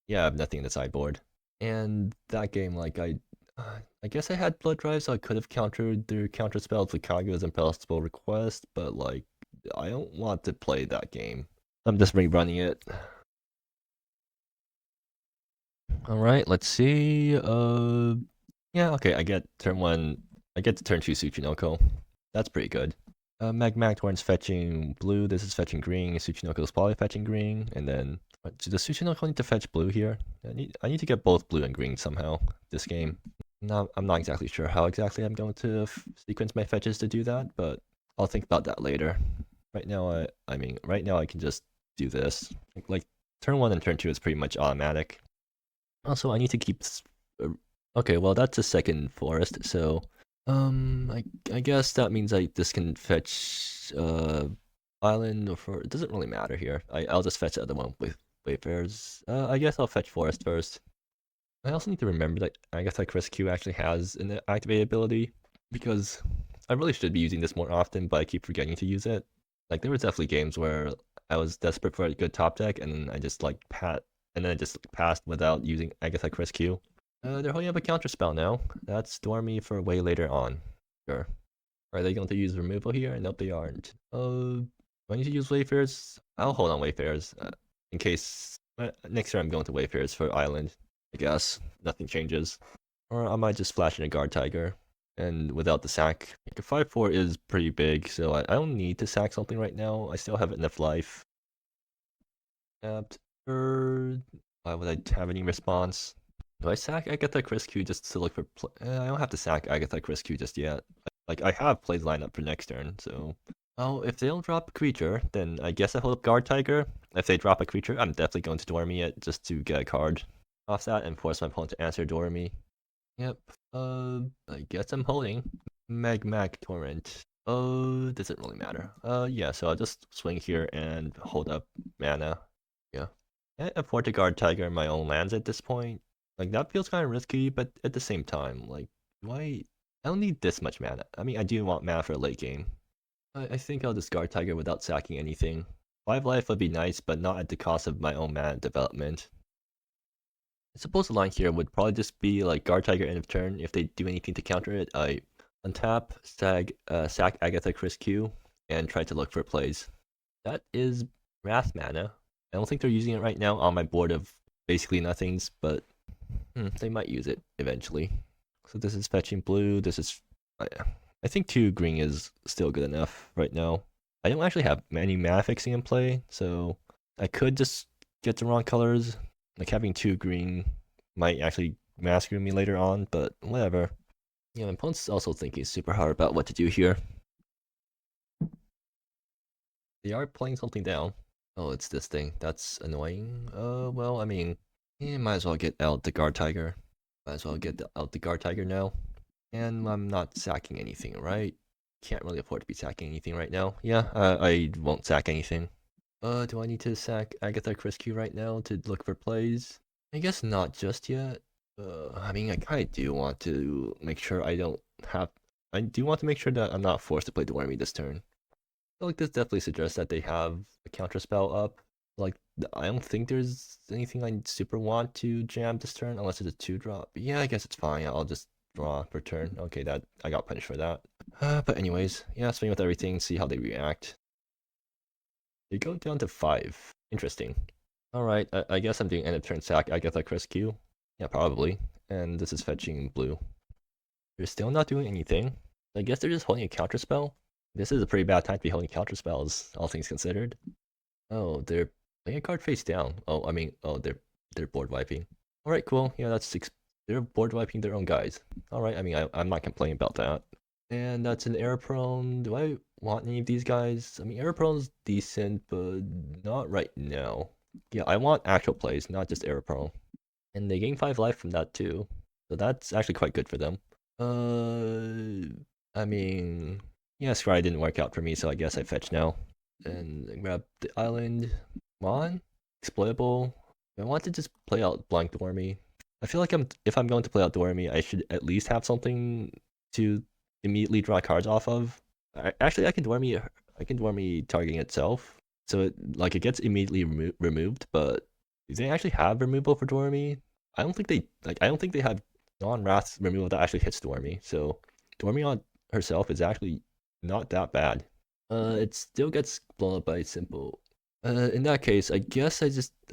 yeah, I have nothing in the sideboard, and that game, like I guess I had Blood Drive, so I could have countered their counter spells with Kaguya's Impossible Request, but like I don't want to play that game. I'm just rerunning it. All right, let's see. Yeah, okay, I get turn 1. I get to turn 2 Tsuchinoko. That's pretty good. Magmatic Horn's fetching blue, this is fetching green, Tsuchinoko's probably fetching green, and then... Does Tsuchinoko need to fetch blue here? I need to get both blue and green somehow, this game. I'm not exactly sure how exactly I'm going to sequence my fetches to do that, but I'll think about that later. Right now, right now I can just do this. Like, turn 1 and turn 2 is pretty much automatic. Also, I need to keep... Okay, well, that's a second forest, so... I guess that means this can fetch, island, or for... It doesn't really matter here. I'll just fetch the other one with Wayfarers. I guess I'll fetch forest first. I also need to remember that I guess like Rescue actually has an activate ability, because I really should be using this more often, but I keep forgetting to use it. Like, there was definitely games where I was desperate for a good top deck, and I just like I just passed without using Agatha Rescue. They're holding up a counter spell now. That's Stormy for way later on. Sure. Are they going to use removal here? Nope, they aren't. Do I need to use Wayfarers? I'll hold on Wayfarers in case next turn I'm going to Wayfarers for Island. I guess nothing changes, or I might just flash in a Guard Tiger. And without the sack, like a 5/4 is pretty big, so I don't need to sack something right now. I still have enough life. Tapped. Why would I have any response? Do I sack Agatha Criscu just to look for? I don't have to sack Agatha Criscu just yet. Like I have plays lined up for next turn, so. Oh, if they don't drop a creature, then I guess I hold up Guard Tiger. If they drop a creature, I'm definitely going to Dormy it just to get a card off that and force my opponent to answer Dormy. Yep. I guess I'm holding Magmac Torrent. Oh, doesn't really matter. Yeah, so I'll just swing here and hold up mana. Yeah. I afford to Guard Tiger my own lands at this point. Like, that feels kind of risky, but at the same time, like, why? I don't need this much mana. I mean, I do want mana for a late game. I think I'll just Guard Tiger without sacking anything. 5 life would be nice, but not at the cost of my own mana development. I suppose the line here would probably just be like Guard Tiger end of turn. If they do anything to counter it, I untap, sack Agatha Criscu, and try to look for plays. That is Wrath mana. I don't think they're using it right now on my board of basically nothings, but they might use it eventually. So this is fetching blue. This is, I think 2 green is still good enough right now. I don't actually have any mana fixing in play, so I could just get the wrong colors. Like having 2 green might actually massacre me later on, but whatever. Yeah, my opponent's also thinking super hard about what to do here. They are playing something down. Oh, it's this thing. That's annoying. Well, I mean, might as well get out the Guard Tiger. Might as well get out the Guard Tiger now. And I'm not sacking anything, right? Can't really afford to be sacking anything right now. Yeah, I won't sack anything. Do I need to sack Agatha Criscu right now to look for plays? I guess not just yet. I mean, I kind of do want to make sure I don't have. I do want to make sure that I'm not forced to play Dormy this turn. I feel like this definitely suggests that they have a counter spell up. Like, I don't think there's anything I super want to jam this turn unless it's a 2-drop. Yeah, I guess it's fine. I'll just draw per turn. Okay, that I got punished for that. But anyways, yeah, swing with everything, see how they react. They go down to 5. Interesting. Alright, I guess I'm doing end of turn sack Agatha Criscu. Yeah, probably. And this is fetching blue. They're still not doing anything. I guess they're just holding a counter spell. This is a pretty bad time to be holding counter spells, all things considered. Oh, they're playing a card face down. Oh, I mean, oh, they're board wiping. Alright, cool. Yeah, that's 6. They're board wiping their own guys. Alright, I mean, I'm not complaining about that. And that's an error prone. Do I want any of these guys? I mean, error prone's decent, but not right now. Yeah, I want actual plays, not just error prone. And they gain 5 life from that too. So that's actually quite good for them. I mean, yeah, Scry didn't work out for me, so I guess I fetch now. And grab the island. Come on. Exploitable. I want to just play out blank Dormy. I feel like if I'm going to play out Dormy, I should at least have something to immediately draw cards off of. Actually, I can Dormy targeting itself. So it gets immediately removed, but do they actually have removal for Dormy? I don't think they have non-wrath removal that actually hits Dormy. So Dormy on herself is actually not that bad. It still gets blown up by simple. In that case, I guess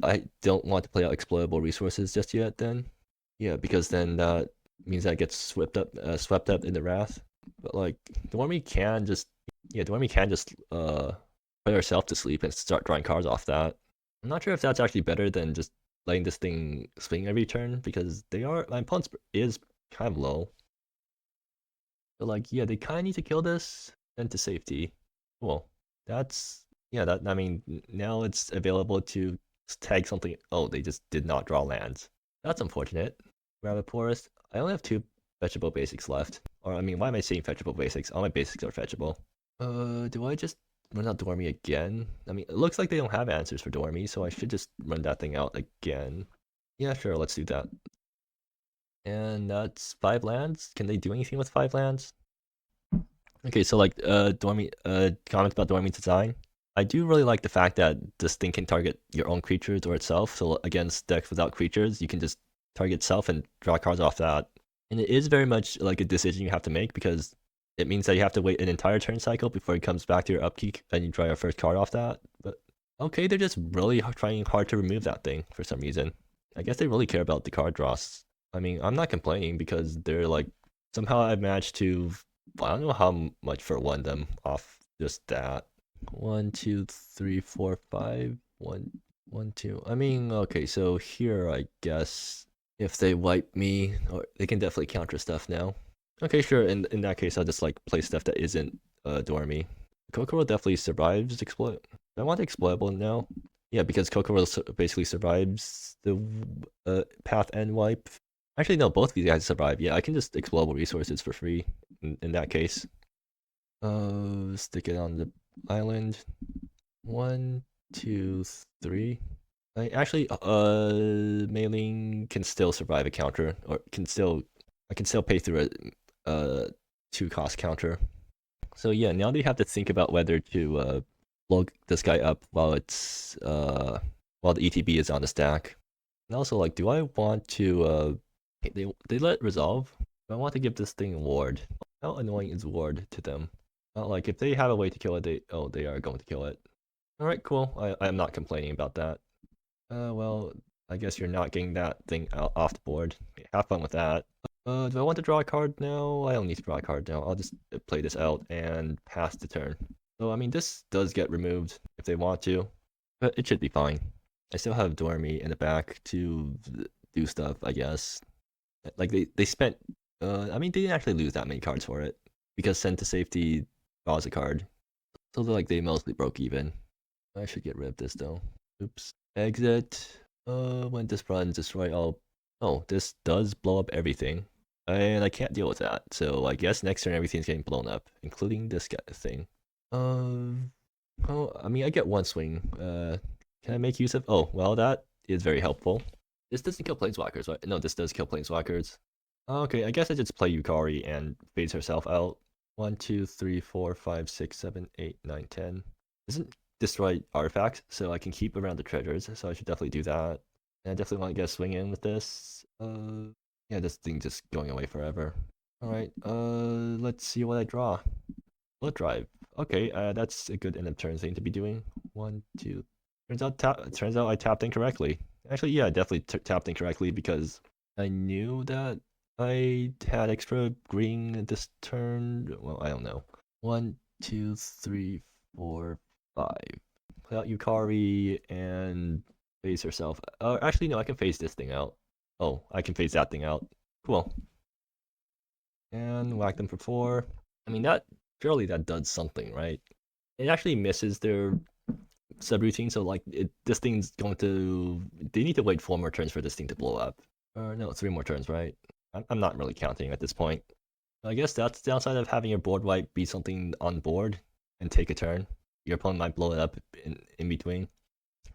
I don't want to play out exploitable resources just yet then. Yeah, because then that means that gets swept up in the wrath. But like Dormy can just put herself to sleep and start drawing cards off that. I'm not sure if that's actually better than just letting this thing swing every turn, because my opponent's is kind of low. But like, yeah, they kind of need to kill this then to safety. Cool. I mean, now it's available to tag something. Oh, they just did not draw lands. That's unfortunate. Grab a forest. I only have 2 fetchable basics left. Or I mean, why am I saying fetchable basics? All my basics are fetchable. Do I just run out Dormy again? I mean, it looks like they don't have answers for Dormy, so I should just run that thing out again. Yeah, sure, let's do that. And that's 5 lands. Can they do anything with 5 lands? Okay, so like Dormy comment about Dormy design. I do really like the fact that this thing can target your own creatures or itself. So against decks without creatures, you can just target itself and draw cards off that. And it is very much like a decision you have to make, because it means that you have to wait an entire turn cycle before it comes back to your upkeep and you draw your first card off that. But okay, they're just really trying hard to remove that thing for some reason. I guess they really care about the card draws. I mean, I'm not complaining because they're like, somehow I managed to, I don't know how much for one them off just that. 1, 2, 3, 4, 5, 1, 1, 2. I mean, okay, so here I guess if they wipe me, or they can definitely counter stuff now. Okay, sure. In that case, I'll just like play stuff that isn't Dormy. Kokoro definitely survives exploit. I want exploitable now. Yeah, because Kokoro basically survives the path and wipe. Actually, no, both of these guys survive. Yeah, I can just exploitable resources for free in that case. Stick it on the island. 1, 2, 3. Actually, Mailing can still survive a counter, or I can still pay through a 2-cost counter. So yeah, now they have to think about whether to blow this guy up while it's while the ETB is on the stack. And also, like, do I want to they let resolve? Do I want to give this thing a ward? How annoying is ward to them? Not like if they have a way to kill it, they are going to kill it. All right, cool. I'm not complaining about that. Well, I guess you're not getting that thing off the board. Have fun with that. Do I want to draw a card now? I don't need to draw a card now. I'll just play this out and pass the turn. So, I mean, this does get removed if they want to, but it should be fine. I still have Dormy in the back to do stuff, I guess. Like, they spent, I mean, they didn't actually lose that many cards for it, because Send to Safety draws a card. So, like, they mostly broke even. I should get rid of this, though. Oops. Exit. When this runs, destroy all. Oh, this does blow up everything. And I can't deal with that. So I guess next turn everything's getting blown up, including this guy thing. Oh, I mean, I get one swing. Can I make use of? Oh, well, that is very helpful. This doesn't kill planeswalkers, right? No, this does kill planeswalkers. Okay, I guess I just play Yukari and phase herself out. 1, 2, 3, 4, 5, 6, 7, 8, 9, 10. Doesn't destroy artifacts, so I can keep around the treasures. So I should definitely do that. And I definitely want to get a swing in with this. Yeah, this thing just going away forever. All right. Let's see what I draw. Blood drive. Okay. That's a good end of turn thing to be doing. 1, 2. Turns out I tapped incorrectly. Actually, yeah, I definitely tapped incorrectly because I knew that I had extra green this turn. Well, I don't know. 1, 2, 3, 4, 5. Play out Yukari and phase herself. Actually, no, I can phase this thing out. Oh, I can phase that thing out. Cool. And whack them for 4. I mean, surely that does something, right? It actually misses their subroutine, so like this thing's going to. They need to wait 4 more turns for this thing to blow up. Or no, 3 more turns, right? I'm not really counting at this point. I guess that's the downside of having your board wipe be something on board and take a turn. Your opponent might blow it up in between.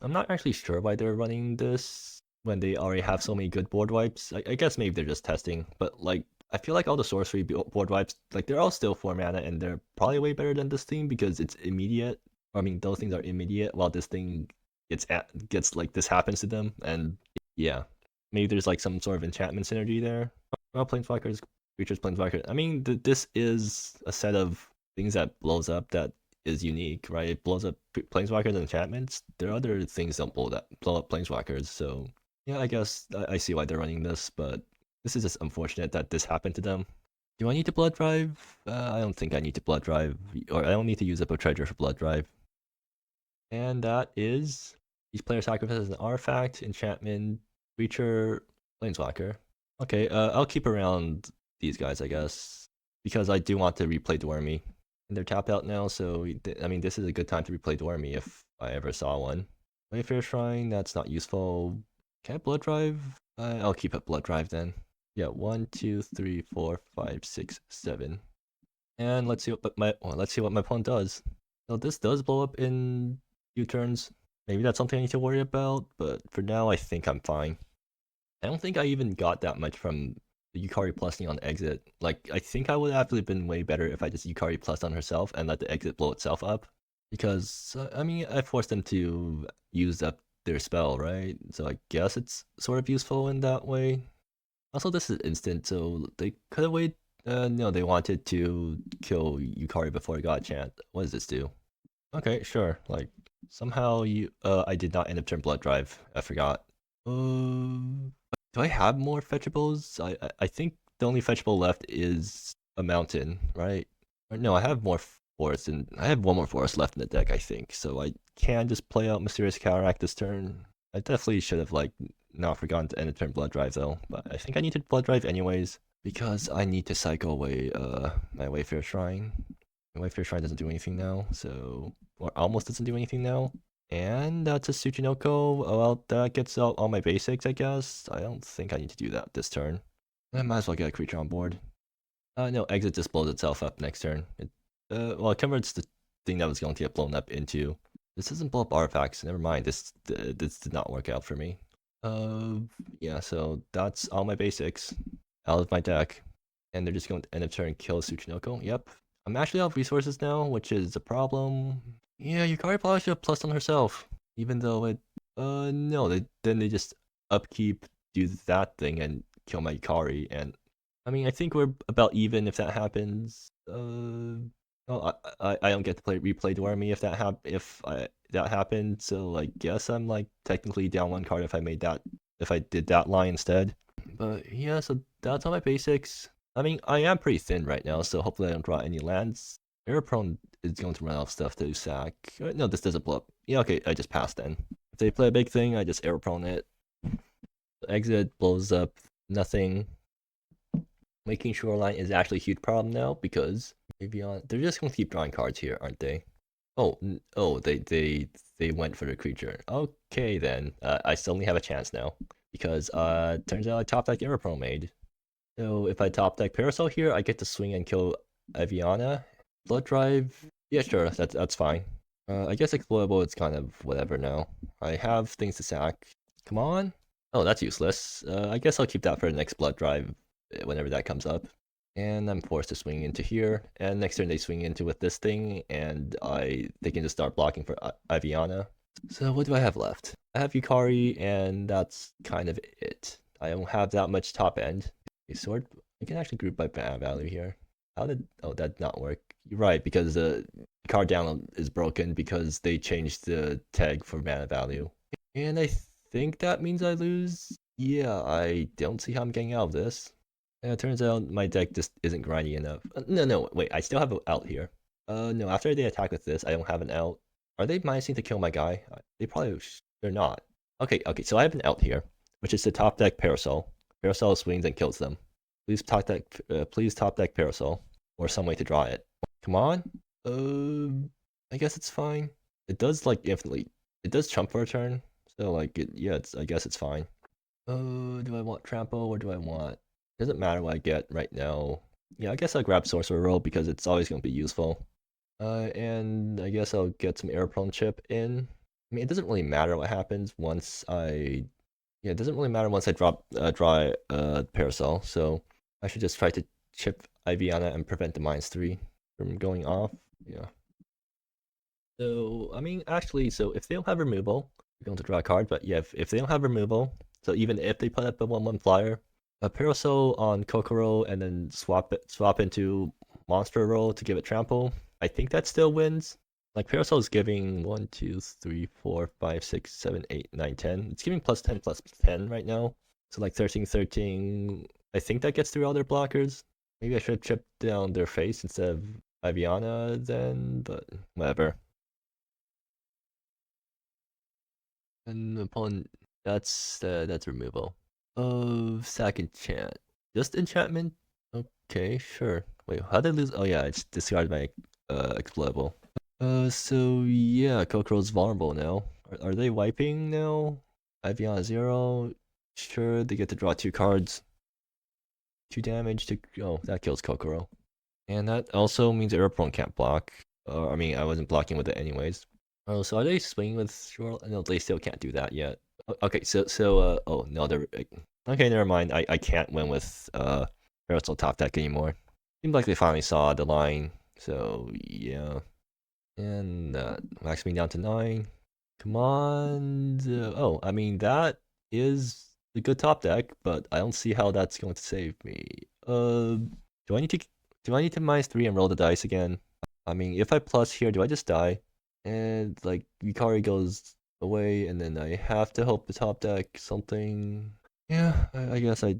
I'm not actually sure why they're running this when they already have so many good board wipes. I guess maybe they're just testing, but like I feel like all the sorcery board wipes, like they're all still 4 mana and they're probably way better than this thing because it's immediate. I mean, those things are immediate while this thing gets like this happens to them, and yeah, maybe there's like some sort of enchantment synergy there. Well, planeswalkers, creatures, planeswalkers. I mean, this is a set of things that blows up that is unique, right? It blows up planeswalkers and enchantments. There are other things that blow up planeswalkers. So yeah, I guess I see why they're running this, but this is just unfortunate that this happened to them. Do I need to blood drive? I don't think I need to blood drive, or I don't need to use up a treasure for blood drive. And that is each player sacrifices an artifact, enchantment, creature, planeswalker. Okay, I'll keep around these guys, I guess, because I do want to replay Dormy. And they're tapped out now, so I mean, this is a good time to replay Dormy if I ever saw one. Wayfair Shrine, that's not useful. Can I blood drive? I'll keep it blood drive then. Yeah, 1, 2, 3, 4, 5, 6, 7. And let's see what my opponent does. So this does blow up in few turns. Maybe that's something I need to worry about, but for now I think I'm fine. I don't think I even got that much from the Yukari plusing on exit. Like, I think I would have actually been way better if I just Yukari plus on herself and let the exit blow itself up. Because, I mean, I forced them to use up their spell, right? So I guess it's sort of useful in that way. Also, this is instant, so they could have waited No, they wanted to kill Yukari before it got a chance. What does this do? Okay, sure. Like, somehow I did not end up turn Blood Drive. I forgot. Do I have more fetchables? I think the only fetchable left is a mountain, right? Or no, I have more forest, and I have one more forest left in the deck, I think. So I can just play out Mysterious Cataract this turn. I definitely should have like not forgotten to end the turn Blood Drive though, but I think I need to Blood Drive anyways because I need to cycle away my Wayfarer Shrine. My Wayfarer Shrine doesn't do anything now, so or almost doesn't do anything now. And that's a Tsuchinoko. Oh, well, that gets out all my basics, I guess. I don't think I need to do that this turn. I might as well get a creature on board. No, exit just blows itself up next turn. Well, it converts the thing that was going to get blown up into. This doesn't blow up artifacts. Never mind. This did not work out for me. Yeah. So that's all my basics out of my deck, and they're just going to end up turn kill Tsuchinoko. Yep. I'm actually out of resources now, which is a problem. Yeah, Yukari probably should have plussed on herself, even though it. No. Then they just upkeep, do that thing, and kill my Yukari, and I mean, I think we're about even if that happens. Well, I don't get to replay Dwarmy if that happened. So I guess I'm like technically down one card if I did that line instead. But yeah, so that's all my basics. I mean, I am pretty thin right now, so hopefully I don't draw any lands. Error prone is going to run out of stuff to sack. No, this doesn't blow up. Yeah, okay, I just passed then. If they play a big thing, I just error prone it. Exit blows up nothing. Making shoreline is actually a huge problem now because they're just going to keep drawing cards here, aren't they? Oh, they went for the creature. Okay then, I suddenly have a chance now because turns out I top deck Error Pro made. So if I top deck Parasol here, I get to swing and kill Aviana. Blood Drive, yeah, sure, that's fine. I guess Explodable is kind of whatever now. I have things to sack. Come on. Oh, that's useless. I guess I'll keep that for the next Blood Drive whenever that comes up. And I'm forced to swing into here. And next turn they swing into with this thing, and they can just start blocking for Aviana. So what do I have left? I have Yukari, and that's kind of it. I don't have that much top end. A sword. I can actually group by mana value here. How did? Oh, that did not work. You're right, because the card download is broken because they changed the tag for mana value. And I think that means I lose. Yeah, I don't see how I'm getting out of this. And it turns out my deck just isn't grindy enough. No, wait, I still have an out here. No, after they attack with this, I don't have an out. Are they minusing to kill my guy? They're not. Okay, so I have an out here, which is to top deck Parasol. Parasol swings and kills them. Please top deck Parasol, or some way to draw it. Come on. I guess it's fine. It does like infinitely. It does chump for a turn, so like I guess it's fine. Do I want trample or do I want? Doesn't matter what I get right now. Yeah, I guess I'll grab Sorcerer Roll because it's always going to be useful. And I guess I'll get some Air Prone Chip in. I mean, it doesn't really matter what happens once I... Yeah, it doesn't really matter once I draw Parasol, so I should just try to chip Iviana and prevent the -3 from going off. Yeah. So, I mean, actually, so if they don't have removal, we're going to draw a card, but yeah, if they don't have removal, so even if they put up a 1/1 flyer, a Parasol on Kokoro and then swap into Monster Roll to give it trample, I think that still wins. Like Parasol is giving 1, 2, 3, 4, 5, 6, 7, 8, 9, 10. It's giving +10/+10 right now. So like 13, 13. I think that gets through all their blockers. Maybe I should have chipped down their face instead of Iviana then, but whatever. And upon that's removal of sack enchant. Just enchantment? Okay, sure. Wait, how did I lose? Oh yeah, I just discarded my explodable. So yeah, Kokoro's vulnerable now. Are they wiping now? Iviana 0. Sure, they get to draw 2 cards. 2 damage to... Oh, that kills Kokoro. And that also means Aeroprone can't block. I mean, I wasn't blocking with it anyways. Oh, so are they swinging with Shore? No, they still can't do that yet. Okay, oh, no, they're... Okay, never mind. I can't win with, Parasol top deck anymore. Seems like they finally saw the line, so, yeah. And max me down to 9. Come on. Oh, I mean, that is a good top deck, but I don't see how that's going to save me. Do I need to -3 and roll the dice again? I mean, if I plus here, do I just die? And like Yukari goes away, and then I have to hope the top deck something. Yeah, I guess I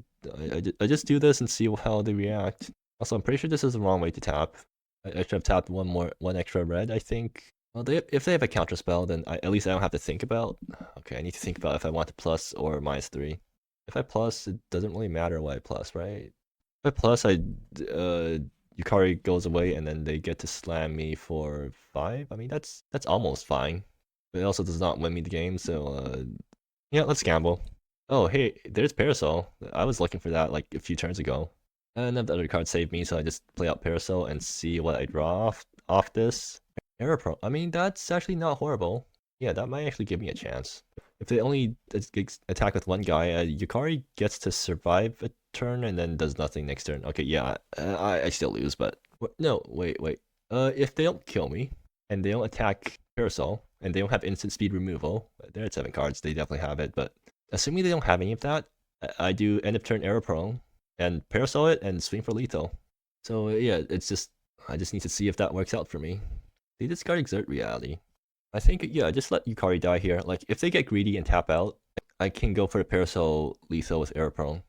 just do this and see how they react. Also, I'm pretty sure this is the wrong way to tap. I should have tapped one extra red, I think. Well, if they have a counter spell, then at least I don't have to think about. Okay, I need to think about if I want to plus or -3. If I plus, it doesn't really matter what I plus, right? If I plus, Yukari goes away, and then they get to slam me for 5. I mean, that's almost fine. But it also does not win me the game, so yeah, let's gamble. Oh, hey, there's Parasol. I was looking for that like a few turns ago. And then the other card saved me, so I just play out Parasol and see what I draw off this. Error Pro. I mean, that's actually not horrible. Yeah, that might actually give me a chance. If they only attack with one guy, Yukari gets to survive a turn and then does nothing next turn. Okay, yeah, I still lose, but no, wait. If they don't kill me and they don't attack Parasol and they don't have instant speed removal, they're at 7 cards. They definitely have it, but assuming they don't have any of that, I do end of turn Error Prone and Parasol it and swing for lethal. So yeah, I just need to see if that works out for me. They discard Exert Reality. I think, yeah, just let Yukari die here. Like, if they get greedy and tap out, I can go for the Parasol lethal with Error Prone.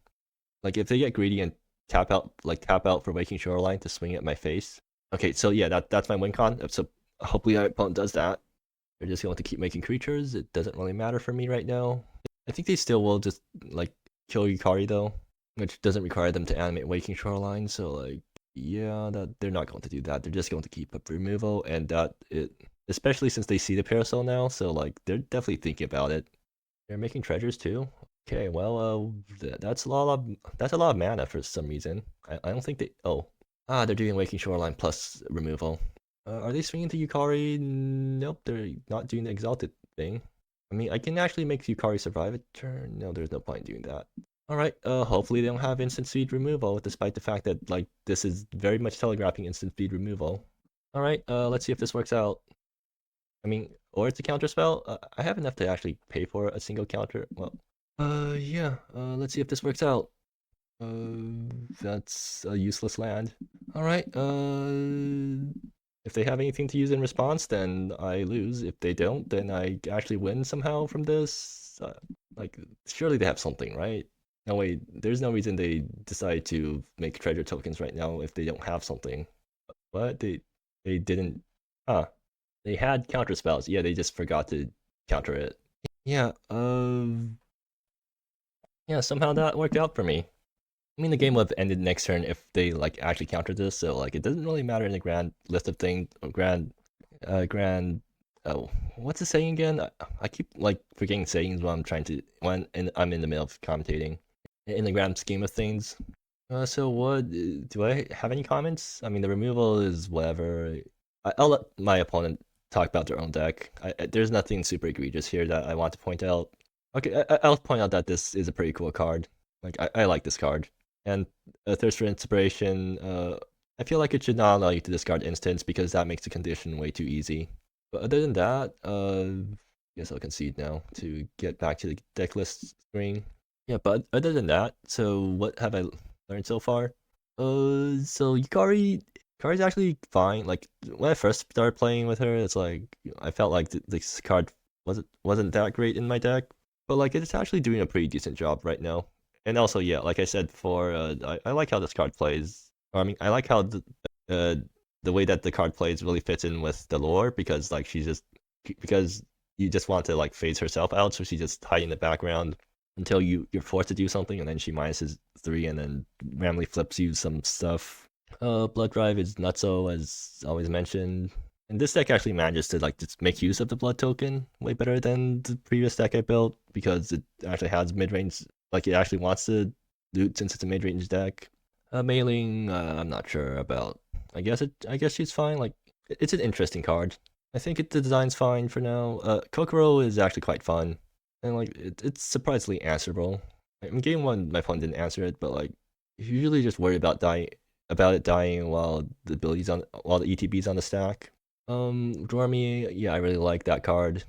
Like, if they get greedy and tap out for Waking Shoreline to swing at my face. Okay, so yeah, that's my win con. So hopefully my opponent does that. They're just going to keep making creatures. It doesn't really matter for me right now. I think they still will just, like, kill Yukari, though, which doesn't require them to animate Waking Shoreline, so, like, yeah, they're not going to do that. They're just going to keep up removal, and especially since they see the Parasol now, so like they're definitely thinking about it. They're making treasures too. Okay, well, that's a lot of mana for some reason. I don't think they're doing Waking Shoreline plus removal. Are they swinging to Yukari? Nope, they're not doing the Exalted thing. I mean, I can actually make Yukari survive a turn. No, there's no point in doing that. Alright, hopefully they don't have instant speed removal, despite the fact that, like, this is very much telegraphing instant speed removal. Alright, let's see if this works out. I mean, or it's a counter spell. I have enough to actually pay for a single counter. Well, yeah, let's see if this works out. That's a useless land. Alright, if they have anything to use in response, then I lose. If they don't, then I actually win somehow from this. Like, surely they have something, right? No, wait, there's no reason they decide to make treasure tokens right now if they don't have something. What? They didn't... Huh. They had counter spells. Yeah, they just forgot to counter it. Yeah, yeah, somehow that worked out for me. I mean, the game would have ended next turn if they, like, actually countered this, so, like, it doesn't really matter in the grand list of things, oh, what's the saying again? I keep, like, forgetting sayings when I'm in the middle of commentating. In the grand scheme of things. So what, do I have any comments? I mean, the removal is whatever. I'll let my opponent talk about their own deck. There's nothing super egregious here that I want to point out. Okay, I'll point out that this is a pretty cool card. Like, I like this card. And Thirst for Inspiration, I feel like it should not allow you to discard instants because that makes the condition way too easy. But other than that, guess I'll concede now to get back to the deck list screen. Yeah, but other than that, so what have I learned so far? So Yukari's actually fine. Like, when I first started playing with her, it's like I felt like this card wasn't that great in my deck, but like it's actually doing a pretty decent job right now. And also, yeah, like I said before, I like how this card plays. I mean, I like how the way that the card plays really fits in with the lore because like because you just want to like phase herself out, so she just hide in the background until you're forced to do something, and then she minuses 3 and then randomly flips you some stuff. Blood Drive is nutso, as always mentioned. And this deck actually manages to like just make use of the blood token way better than the previous deck I built because it actually has mid-range, like it actually wants to loot since it's a mid-range deck. Mailing, I'm not sure about. I guess she's fine. Like, it's an interesting card. I think the design's fine for now. Kokoro is actually quite fun. And like it's surprisingly answerable. Like, in game 1, my opponent didn't answer it, but like usually just worry about it dying while the ETB's on the stack. Dormy, yeah, I really like that card.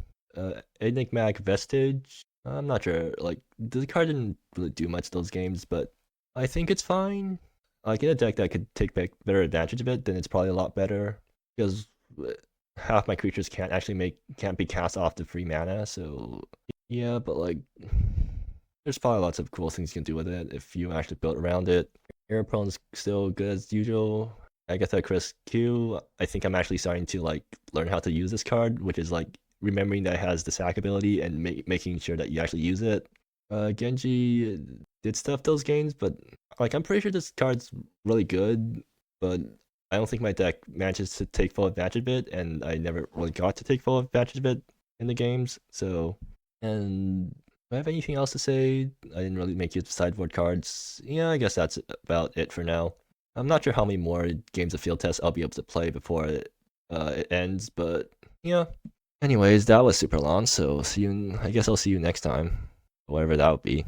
Enigmatic Vestige, I'm not sure. Like the card didn't really do much those games, but I think it's fine. like in a deck that could take better advantage of it, then it's probably a lot better because half my creatures can't be cast off the free mana. So yeah, but like there's probably lots of cool things you can do with it if you actually build around it. Air Prone's still good as usual. Agatha Chris Q, I think I'm actually starting to like learn how to use this card, which is like remembering that it has the sack ability and making sure that you actually use it. Genji did stuff those games, but like I'm pretty sure this card's really good, but I don't think my deck manages to take full advantage of it, and I never really got to take full advantage of it in the games. So, and do I have anything else to say? I didn't really make use of sideboard cards. Yeah, I guess that's about it for now. I'm not sure how many more games of field test I'll be able to play before it ends, but yeah. Anyways, that was super long, so I guess I'll see you next time, whatever that would be.